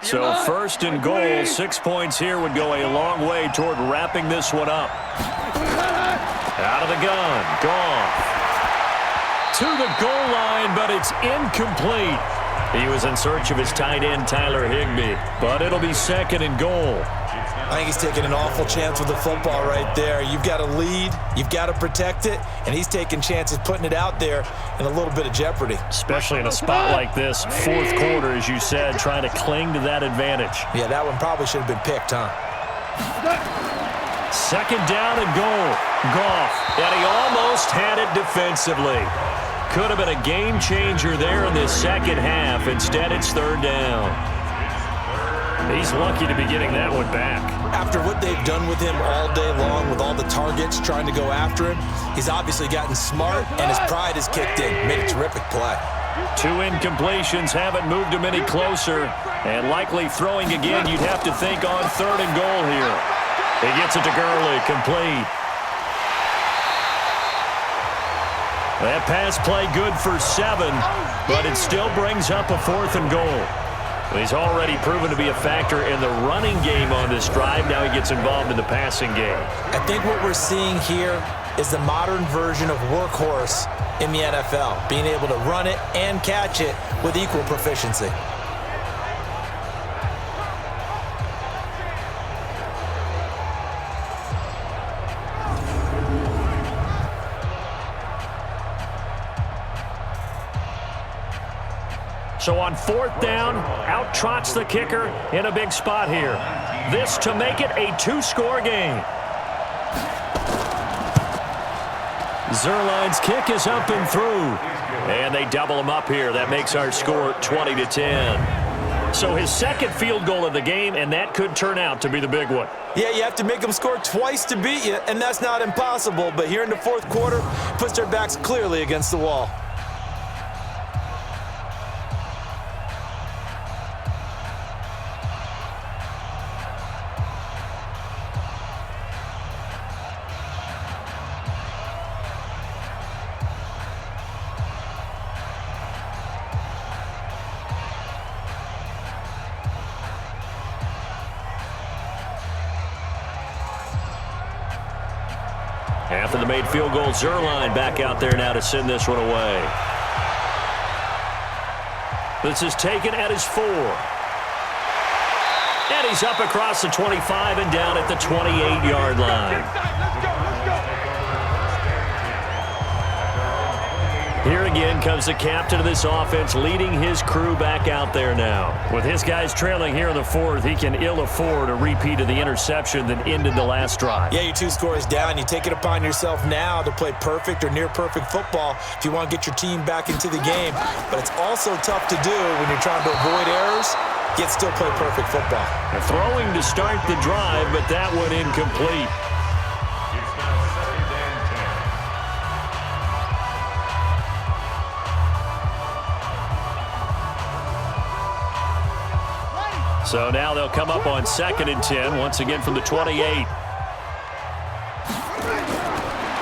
Speaker 3: So 1st and goal, 6 points here would go a long way toward wrapping this one up. Out of the gun, Goff. To the goal line, but it's incomplete. He was in search of his tight end, Tyler Higbee, but it'll be 2nd and goal.
Speaker 4: I think he's taking an awful chance with the football right there. You've got to lead, you've got to protect it, and he's taking chances putting it out there in a little bit of jeopardy.
Speaker 3: Especially in a spot like this, 4th quarter, as you said, trying to cling to that advantage.
Speaker 4: Yeah, that one probably should have been picked, huh?
Speaker 3: 2nd down and goal. Goff, and he almost had it defensively. Could have been a game changer there in this second half. Instead, it's 3rd down. He's lucky to be getting that one back.
Speaker 4: After what they've done with him all day long, with all the targets trying to go after him, he's obviously gotten smart, and his pride has kicked in. Made a terrific play.
Speaker 3: 2 incompletions haven't moved him any closer, and likely throwing again, you'd have to think on 3rd and goal here. He gets it to Gurley, complete. That pass play good for 7, but it still brings up a 4th and goal. He's already proven to be a factor in the running game on this drive. Now he gets involved in the passing game.
Speaker 4: I think what we're seeing here is the modern version of workhorse in the NFL, being able to run it and catch it with equal proficiency.
Speaker 3: So on 4th down, out trots the kicker in a big spot here. This to make it a 2-score game. Zerline's kick is up and through. And they double him up here. That makes our score 20-10. So his second field goal of the game, and that could turn out to be the big one.
Speaker 4: Yeah, you have to make them score twice to beat you, and that's not impossible. But here in the fourth quarter, puts their backs clearly against the wall.
Speaker 3: After the made field goal, Zerline back out there now to send this one away. This is taken at his 4. And he's up across the 25 and down at the 28-yard line. Here again comes the captain of this offense, leading his crew back out there now. With his guys trailing here in the fourth, he can ill afford a repeat of the interception that ended the last drive.
Speaker 4: Yeah, your 2 scores down. You take it upon yourself now to play perfect or near-perfect football if you want to get your team back into the game. But it's also tough to do when you're trying to avoid errors, yet still play perfect football.
Speaker 3: Throwing to start the drive, but that one incomplete. So now they'll come up on 2nd and 10, once again from the 28.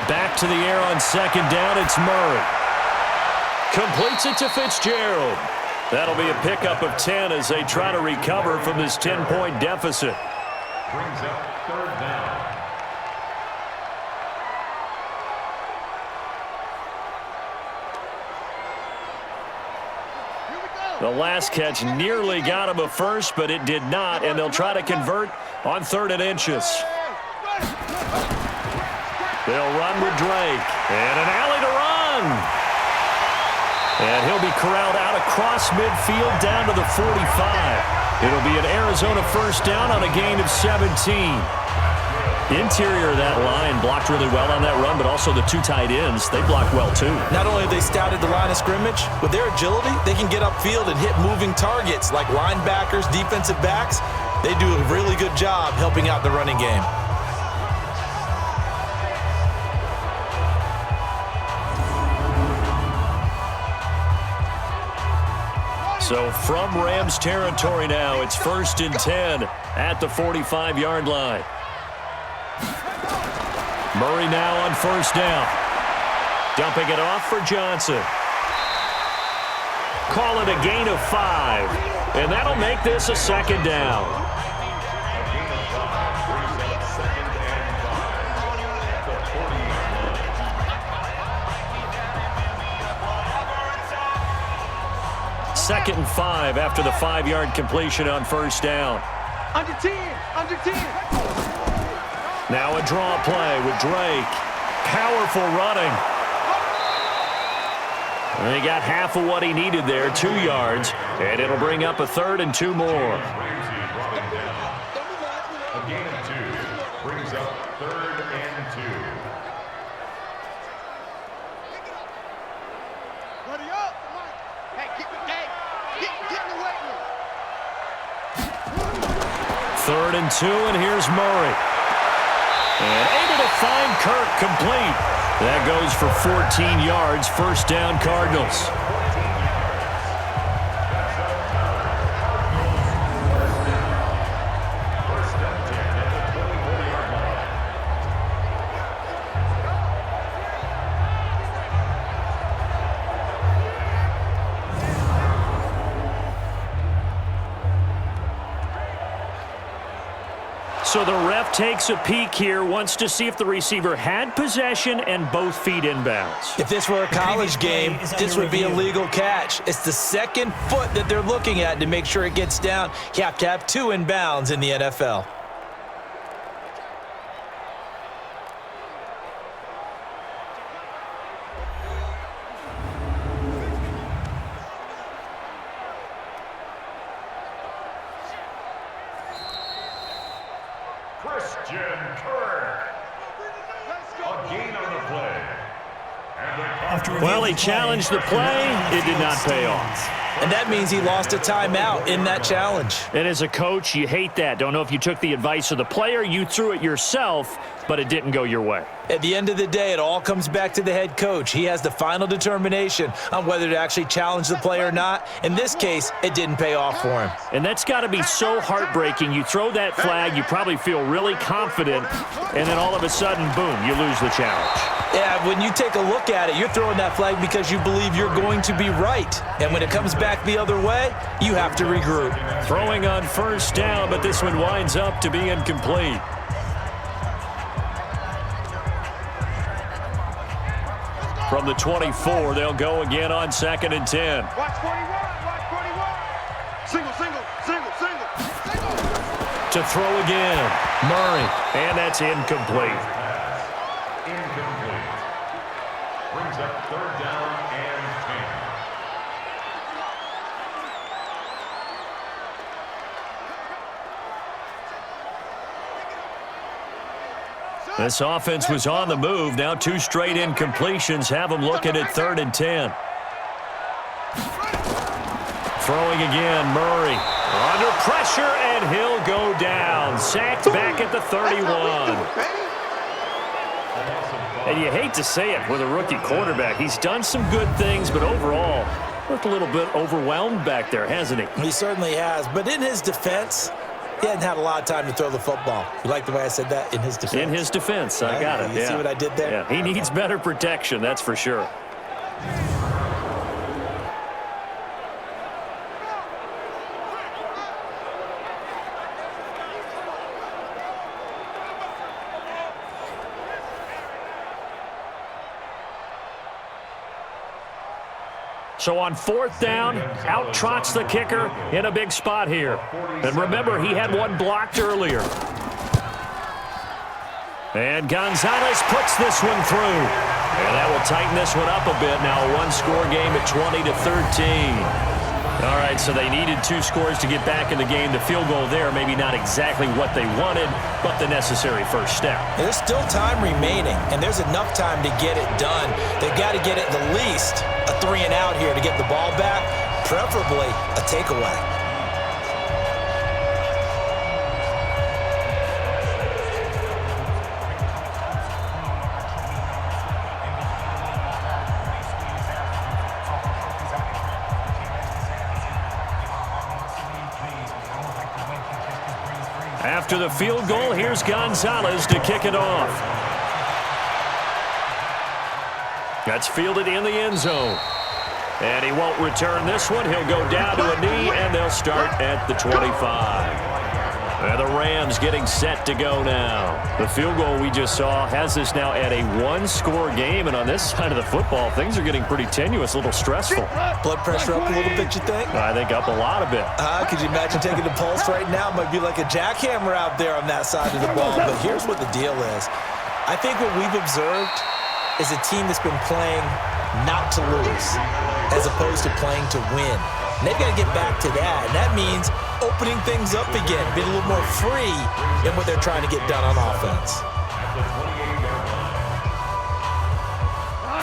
Speaker 3: Back to the air on 2nd down, it's Murray. Completes it to Fitzgerald. That'll be a pickup of 10 as they try to recover from this 10-point deficit.
Speaker 5: Brings up 3rd down.
Speaker 3: The last catch nearly got him a first, but it did not, and they'll try to convert on 3rd and inches. They'll run with Drake, and an alley to run. And he'll be corralled out across midfield down to the 45. It'll be an Arizona first down on a gain of 17. Interior of that line blocked really well on that run, but also the 2 tight ends, they blocked well too.
Speaker 4: Not only have they scouted the line of scrimmage, with their agility, they can get upfield and hit moving targets like linebackers, defensive backs. They do a really good job helping out the running game.
Speaker 3: So from Rams territory now, it's 1st and 10 at the 45-yard line. Murray now on 1st down. Dumping it off for Johnson. Call it a gain of 5. And that'll make this a 2nd down. Second and 5 after the 5-yard completion on 1st down.
Speaker 6: Under 10, under 10.
Speaker 3: Now a draw play with Drake. Powerful running. And he got half of what he needed there, 2 yards, and it'll bring up a 3rd and 2 more.
Speaker 5: A gain of 2 brings up 3rd and 2.
Speaker 6: Buddy up. Hey, get in the weight room.
Speaker 3: 3rd and 2, and here's Murray. And able to find Kirk complete. That goes for 14 yards, 1st down Cardinals. So the ref takes a peek here, wants to see if the receiver had possession and both feet inbounds.
Speaker 4: If this were a college game, this would be a legal catch. It's the 2nd foot that they're looking at to make sure it gets down. You have to have 2 inbounds in the NFL.
Speaker 3: Well, he challenged the play. It did not pay off.
Speaker 4: And that means he lost a timeout in that challenge.
Speaker 3: And as a coach, you hate that. Don't know if you took the advice of the player, you threw it yourself, but it didn't go your way.
Speaker 4: At the end of the day, it all comes back to the head coach. He has the final determination on whether to actually challenge the play or not. In this case, it didn't pay off for him.
Speaker 3: And that's got to be so heartbreaking. You throw that flag, you probably feel really confident, and then all of a sudden, boom, you lose the challenge.
Speaker 4: Yeah, when you take a look at it, you're throwing that flag because you believe you're going to be right. And when it comes back the other way, you have to regroup.
Speaker 3: Throwing on first down, but this one winds up to be incomplete. From the 24, they'll go again on 2nd and 10.
Speaker 8: Watch 41, watch 41. Single, single, single, single.
Speaker 3: To throw again, Murray, and that's incomplete.
Speaker 5: Incomplete. Brings up 3rd down and
Speaker 3: 10. This offense was on the move. Now 2 straight incompletions have them looking at 3rd and 10. Throwing again, Murray. Under pressure, and he'll go down. Sacked back at the 31. And you hate to say it with a rookie quarterback. He's done some good things, but overall, looked a little bit overwhelmed back there, hasn't he?
Speaker 4: He certainly has. But in his defense, he hadn't had a lot of time to throw the football. You like the way I said that? In his defense.
Speaker 3: In his defense, I got it.
Speaker 4: You see what I did there?
Speaker 3: Yeah, he needs better protection, that's for sure. So on 4th down, out trots the kicker in a big spot here. And remember, he had one blocked earlier. And Gonzalez puts this one through. And that will tighten this one up a bit. Now a one-score game at 20-13. All right, so they needed 2 scores to get back in the game. The field goal there, maybe not exactly what they wanted, but the necessary first step.
Speaker 4: There's still time remaining, and there's enough time to get it done. They've got to get it at least a 3-and-out here to get the ball back, preferably a takeaway.
Speaker 3: After the field goal, here's Gonzalez to kick it off. That's fielded in the end zone. And he won't return this one. He'll go down to a knee, and they'll start at the 25. And the Rams getting set to go now. The field goal we just saw has us now at a one-score game, and on this side of the football, things are getting pretty tenuous, a little stressful.
Speaker 4: Blood pressure up a little bit, you think?
Speaker 3: I think up a lot of it.
Speaker 4: Could you imagine taking the pulse right now? It might be like a jackhammer out there on that side of the ball. But here's what the deal is. I think what we've observed is a team that's been playing not to lose as opposed to playing to win. And they've got to get back to that. And that means opening things up again, being a little more free in what they're trying to get done on offense.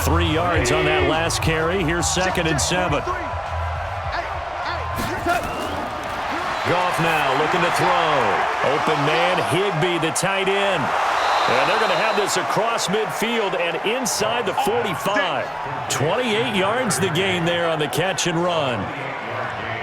Speaker 3: 3 yards on that last carry. Here's 2nd and 7. Goff now looking to throw. Open man, Higbee, the tight end. And they're going to have this across midfield and inside the 45. 28 yards the gain there on the catch and run.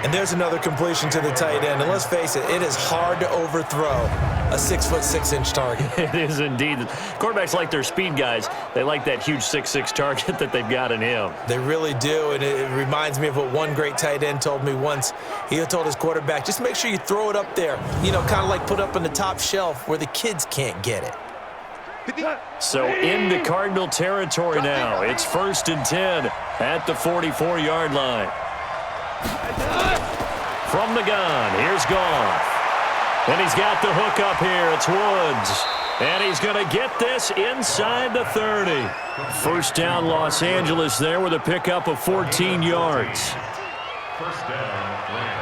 Speaker 4: And there's another completion to the tight end. And let's face it is hard to overthrow a 6'6" target.
Speaker 3: It is indeed. Quarterbacks like their speed guys. They like that huge 6'6" target that they've got in him.
Speaker 4: They really do, and it reminds me of what one great tight end told me once. He told his quarterback, just make sure you throw it up there, you know, kind of like put up on the top shelf where the kids can't get it.
Speaker 3: So into Cardinal territory now. It's 1st and 10 at the 44-yard line. From the gun, here's Goff. And he's got the hook up here. It's Woods. And he's going to get this inside the 30. 1st down, Los Angeles there with a pickup of 14 yards.
Speaker 5: 1st down, Rams.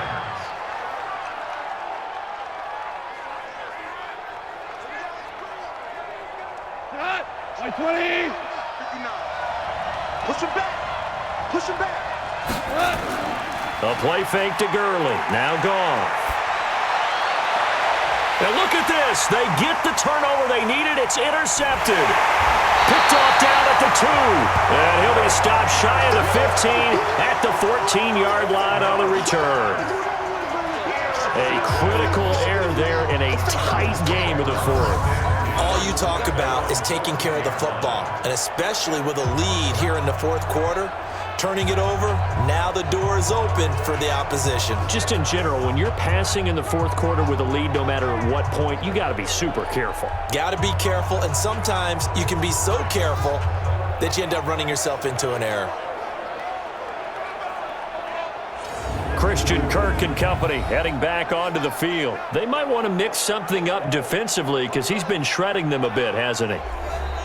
Speaker 6: By 20.
Speaker 8: Push him back. Push him back.
Speaker 3: A play fake to Gurley. Now gone. And look at this. They get the turnover they needed. It's intercepted. Picked off down at the 2. And he'll be stopped shy of the 15 at the 14-yard line on the return. A critical error there in a tight game in the fourth.
Speaker 4: All you talk about is taking care of the football, and especially with a lead here in the fourth quarter. Turning it over, now the door is open for the opposition.
Speaker 3: Just in general, when you're passing in the fourth quarter with a lead, no matter at what point, you got to be super careful.
Speaker 4: Got to be careful, and sometimes you can be so careful that you end up running yourself into an error.
Speaker 3: Christian Kirk and company heading back onto the field. They might want to mix something up defensively because he's been shredding them a bit, hasn't he?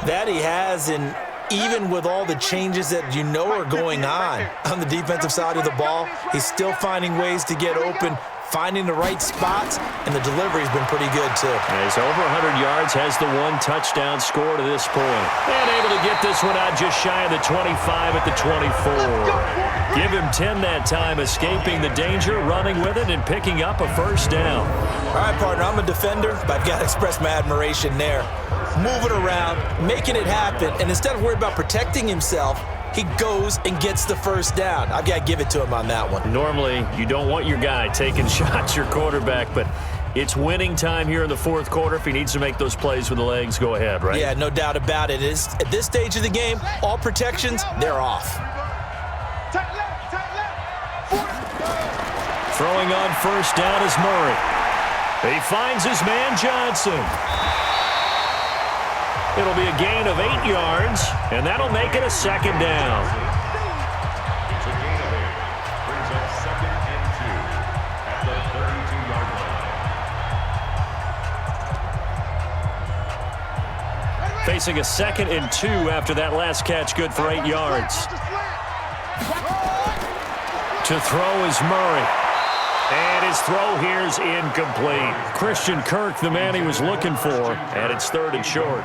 Speaker 4: That he has, and even with all the changes that you know are going on the defensive side of the ball, he's still finding ways to get open, finding the right spots, and the delivery's been pretty good too.
Speaker 3: He's over 100 yards, has the 1 touchdown score to this point. And able to get this one out just shy of the 25 at the 24. Give him 10 that time, escaping the danger, running with it, and picking up a first down.
Speaker 4: All right, partner, I'm a defender, but I've got to express my admiration there. Moving around, making it happen, and instead of worrying about protecting himself, he goes and gets the first down. I've got to give it to him on that one.
Speaker 3: Normally, you don't want your guy taking shots, your quarterback, but it's winning time here in the fourth quarter. If he needs to make those plays with the legs, go ahead, right?
Speaker 4: Yeah, no doubt about it. At this stage of the game, all protections, they're off.
Speaker 8: Tight left, tight left.
Speaker 3: Throwing on first down is Murray. He finds his man Johnson. It'll be a gain of 8 yards, and that'll make it a second down.
Speaker 5: It's a gain of 8. Brings up 2nd and 2 at the 32-yard line.
Speaker 3: Facing a 2nd and 2 after that last catch, good for 8 yards. To throw is Murray. And his throw here is incomplete. Christian Kirk, the man he was looking for, and it's 3rd and short.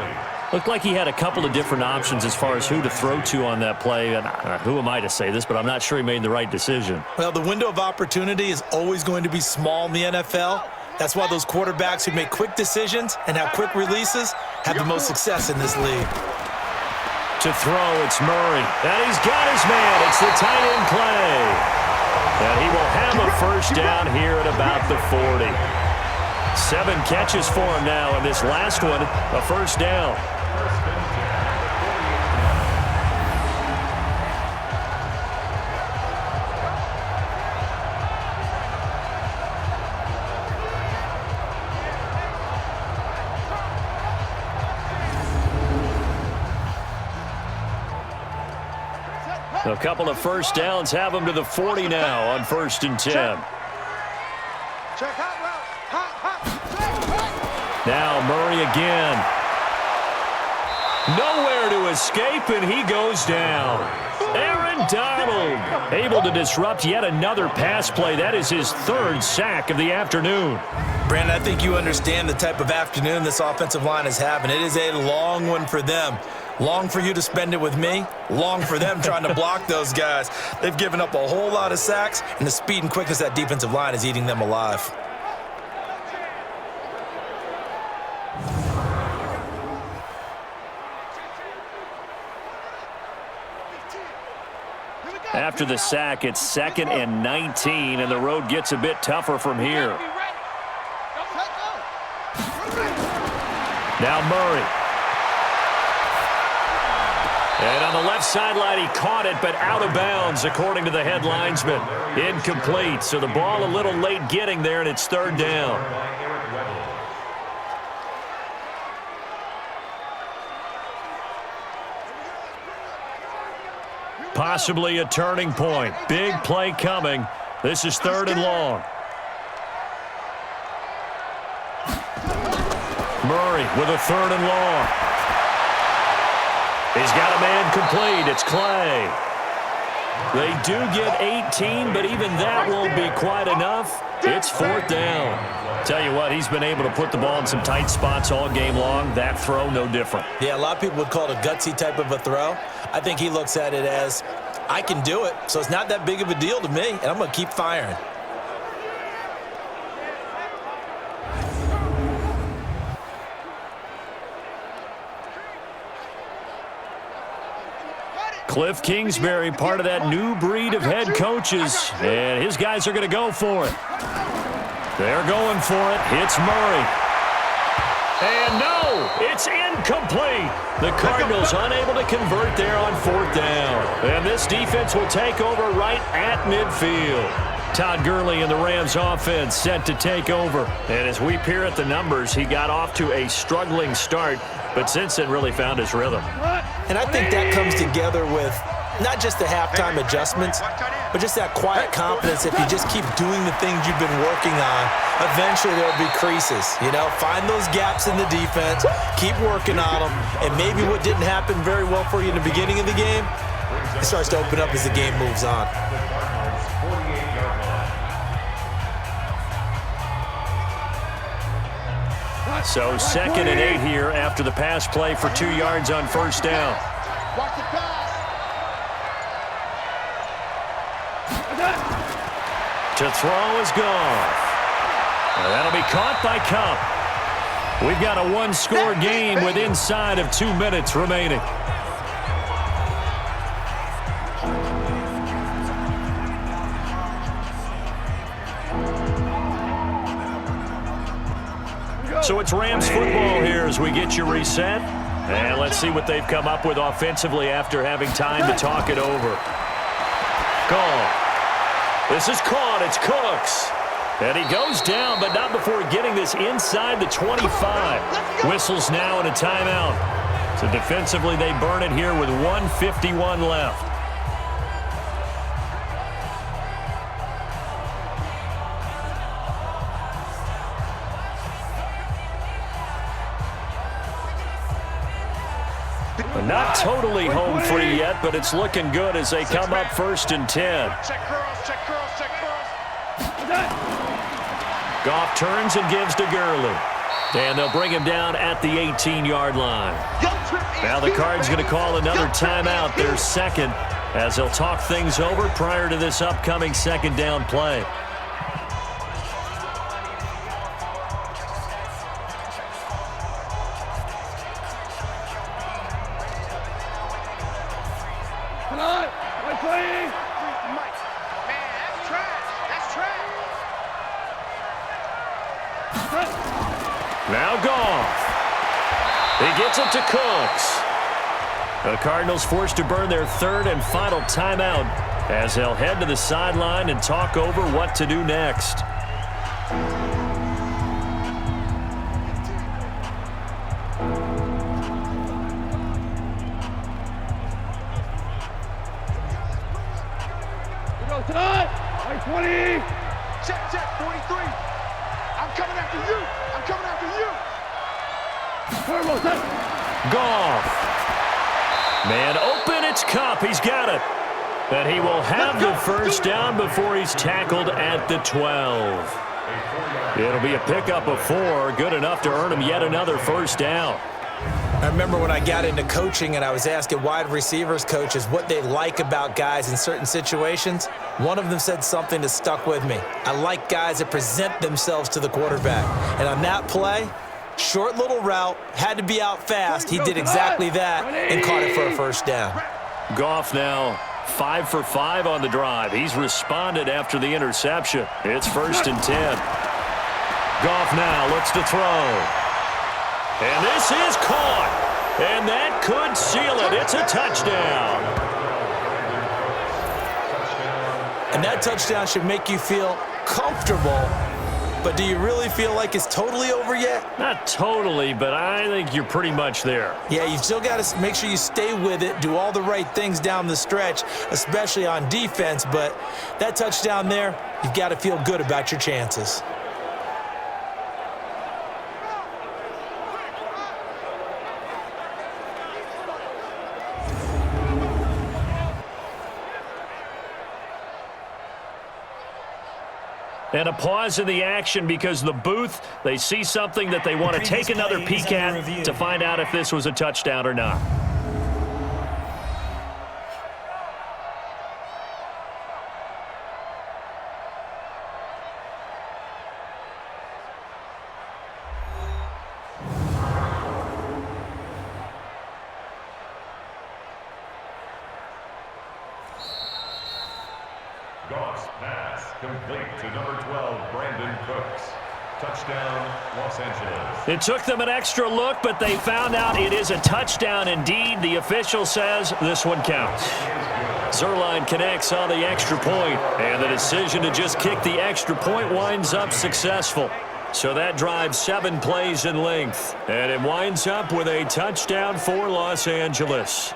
Speaker 3: Looked like he had a couple of different options as far as who to throw to on that play. And who am I to say this, but I'm not sure he made the right decision.
Speaker 4: Well, the window of opportunity is always going to be small in the NFL. That's why those quarterbacks who make quick decisions and have quick releases have the most success in this league.
Speaker 3: To throw, it's Murray. And he's got his man. It's the tight end Clay. And he will have a first down here at about the 40. 7 catches for him now, and this last one, a first down. A couple of first downs have him to the 40 now on 1st and 10.
Speaker 8: Check hot route. Hot.
Speaker 3: Now Murray again. Nowhere to escape, and he goes down. Aaron Donald able to disrupt yet another pass play. That is his 3rd sack of the afternoon.
Speaker 4: Brandon, I think you understand the type of afternoon this offensive line is having. It is a long one for them. Long for you to spend it with me. Long for them trying to block those guys. They've given up a whole lot of sacks, and the speed and quickness of that defensive line is eating them alive.
Speaker 3: After the sack, it's 2nd and 19, and the road gets a bit tougher from here. Now Murray. And on the left sideline, he caught it, but out of bounds, according to the head linesman. Incomplete, so the ball a little late getting there, and it's 3rd down. Possibly a turning point. Big play coming. This is 3rd and long. Murray with a 3rd and long. He's got a man complete. It's Clay. They do get 18, but even that won't be quite enough. It's 4th down. Tell you what, he's been able to put the ball in some tight spots all game long. That throw, no different.
Speaker 4: Yeah, a lot of people would call it a gutsy type of a throw. I think he looks at it as, I can do it, so it's not that big of a deal to me, and I'm going to keep firing.
Speaker 3: Cliff Kingsbury, part of that new breed of head coaches, and his guys are going to go for it. They're going for it. It's Murray. And no, it's incomplete. The Cardinals unable to convert there on 4th down. And this defense will take over right at midfield. Todd Gurley and the Rams offense set to take over. And as we peer at the numbers, he got off to a struggling start, but since then really found his rhythm.
Speaker 4: And I think that comes together with not just the halftime adjustments, but just that quiet confidence. If you just keep doing the things you've been working on, eventually there'll be creases. You know, find those gaps in the defense, keep working on them, and maybe what didn't happen very well for you in the beginning of the game, it starts to open up as the game moves on.
Speaker 3: So 2nd and 8 here after the pass play for 2 yards on 1st down.
Speaker 6: Watch the pass.
Speaker 3: To throw is gone. And that'll be caught by Cup. We've got a one-score game with inside of 2 minutes remaining. So it's Rams football here as we get you reset. And let's see what they've come up with offensively after having time to talk it over. Call. This is caught. It's Cooks. And he goes down, but not before getting this inside the 25. Whistles now and a timeout. So defensively, they burn it here with 1:51 left. Not totally home free yet, but it's looking good as they come up 1st and 10.
Speaker 8: Check curls, check curls, check curls.
Speaker 3: Goff turns and gives to Gurley. And they'll bring him down at the 18-yard line. Now the Cards going to call another timeout, their 2nd, as they'll talk things over prior to this upcoming 2nd down play. Now Goff. He gets it to Cooks. The Cardinals forced to burn their 3rd and final timeout as they'll head to the sideline and talk over what to do next.
Speaker 6: We go tonight. 20.
Speaker 8: Check, check, 43. I'm coming after you. I'm coming after you.
Speaker 3: Goff. Man open, it's Cup. He's got it. And he will have the 1st down before he's tackled at the 12. It'll be a pickup of 4, good enough to earn him yet another 1st down.
Speaker 4: I remember when I got into coaching and I was asking wide receivers coaches what they like about guys in certain situations. One of them said something that stuck with me. I like guys that present themselves to the quarterback. And on that play, short little route, had to be out fast. He did exactly that and caught it for a 1st down.
Speaker 3: Goff now 5 for 5 on the drive. He's responded after the interception. It's 1st and 10. Goff now looks to throw. And this is caught. And that could seal it. It's a touchdown.
Speaker 4: And that touchdown should make you feel comfortable. But do you really feel like it's totally over yet?
Speaker 3: Not totally, but I think you're pretty much there.
Speaker 4: Yeah, you've still got to make sure you stay with it, do all the right things down the stretch, especially on defense. But that touchdown there, you've got to feel good about your chances.
Speaker 7: And a pause in the action because the booth, they see something that they want to take another peek at to find out if this was a touchdown or not.
Speaker 5: Goff's pass complete to number 12, Brandon Cooks. Touchdown, Los Angeles.
Speaker 7: It took them an extra look, but they found out it is a touchdown indeed. The official says this one counts. Zerline connects on the extra point, and the decision to just kick the extra point winds up successful. So that drives 7 plays in length, and it winds up with a touchdown for Los Angeles.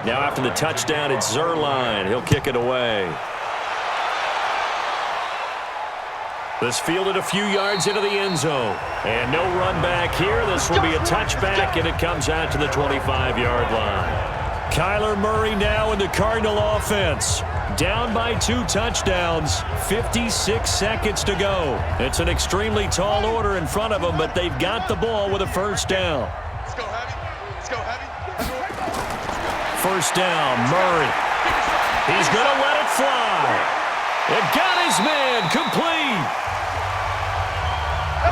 Speaker 7: Now after the touchdown, it's Zerline. He'll kick it away. This fielded a few yards into the end zone. And no run back here. This will be a touchback, and it comes out to the 25-yard line. Kyler Murray now in the Cardinal offense. Down by 2 touchdowns, 56 seconds to go. It's an extremely tall order in front of them, but they've got the ball with a first down.
Speaker 8: Let's go heavy. Let's go heavy.
Speaker 7: First down, Murray. He's going to let it fly. It got his man complete.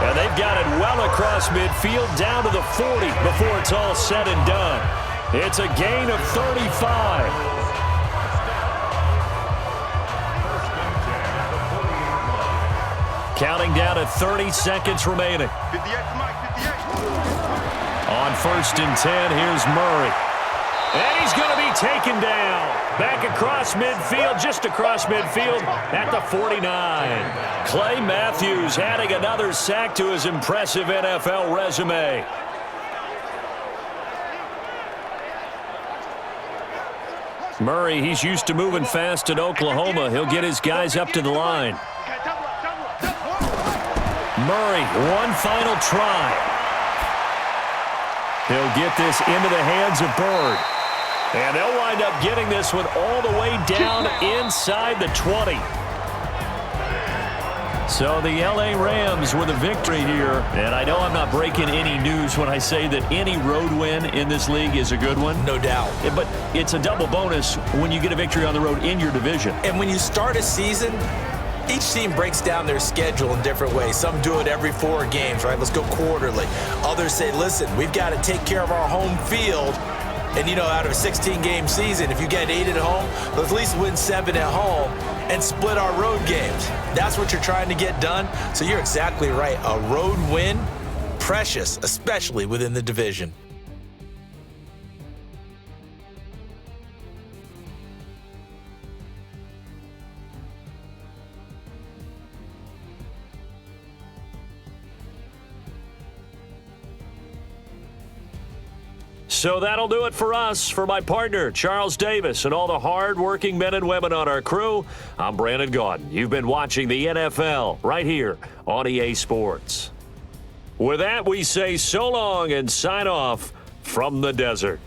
Speaker 7: And they've got it well across midfield down to the 40 before it's all said and done. It's a gain of 35. Counting down at 30 seconds remaining.
Speaker 8: 58 to Mike, 58.
Speaker 7: On first and 10, here's Murray. And he's going to be taken down. Back across midfield, just across midfield at the 49. Clay Matthews adding another sack to his impressive NFL resume. Murray, he's used to moving fast in Oklahoma. He'll get his guys up to the line. Murray, one final try. He'll get this into the hands of Bird. And they'll wind up getting this one all the way down inside the 20. So the L.A. Rams with a victory here. And I know I'm not breaking any news when I say that any road win in this league is a good one.
Speaker 4: No doubt.
Speaker 7: But it's a double bonus when you get a victory on the road in your division.
Speaker 4: And when you start a season, each team breaks down their schedule in different ways. Some do it every 4 games, right? Let's go quarterly. Others say, listen, we've got to take care of our home field. And, you know, out of a 16-game season, if you get 8 at home, let's at least win 7 at home and split our road games. That's what you're trying to get done. So you're exactly right. A road win, precious, especially within the division.
Speaker 7: So that'll do it for us. For my partner, Charles Davis, and all the hard-working men and women on our crew, I'm Brandon Gaudin. You've been watching the NFL right here on EA Sports. With that, we say so long and sign off from the desert.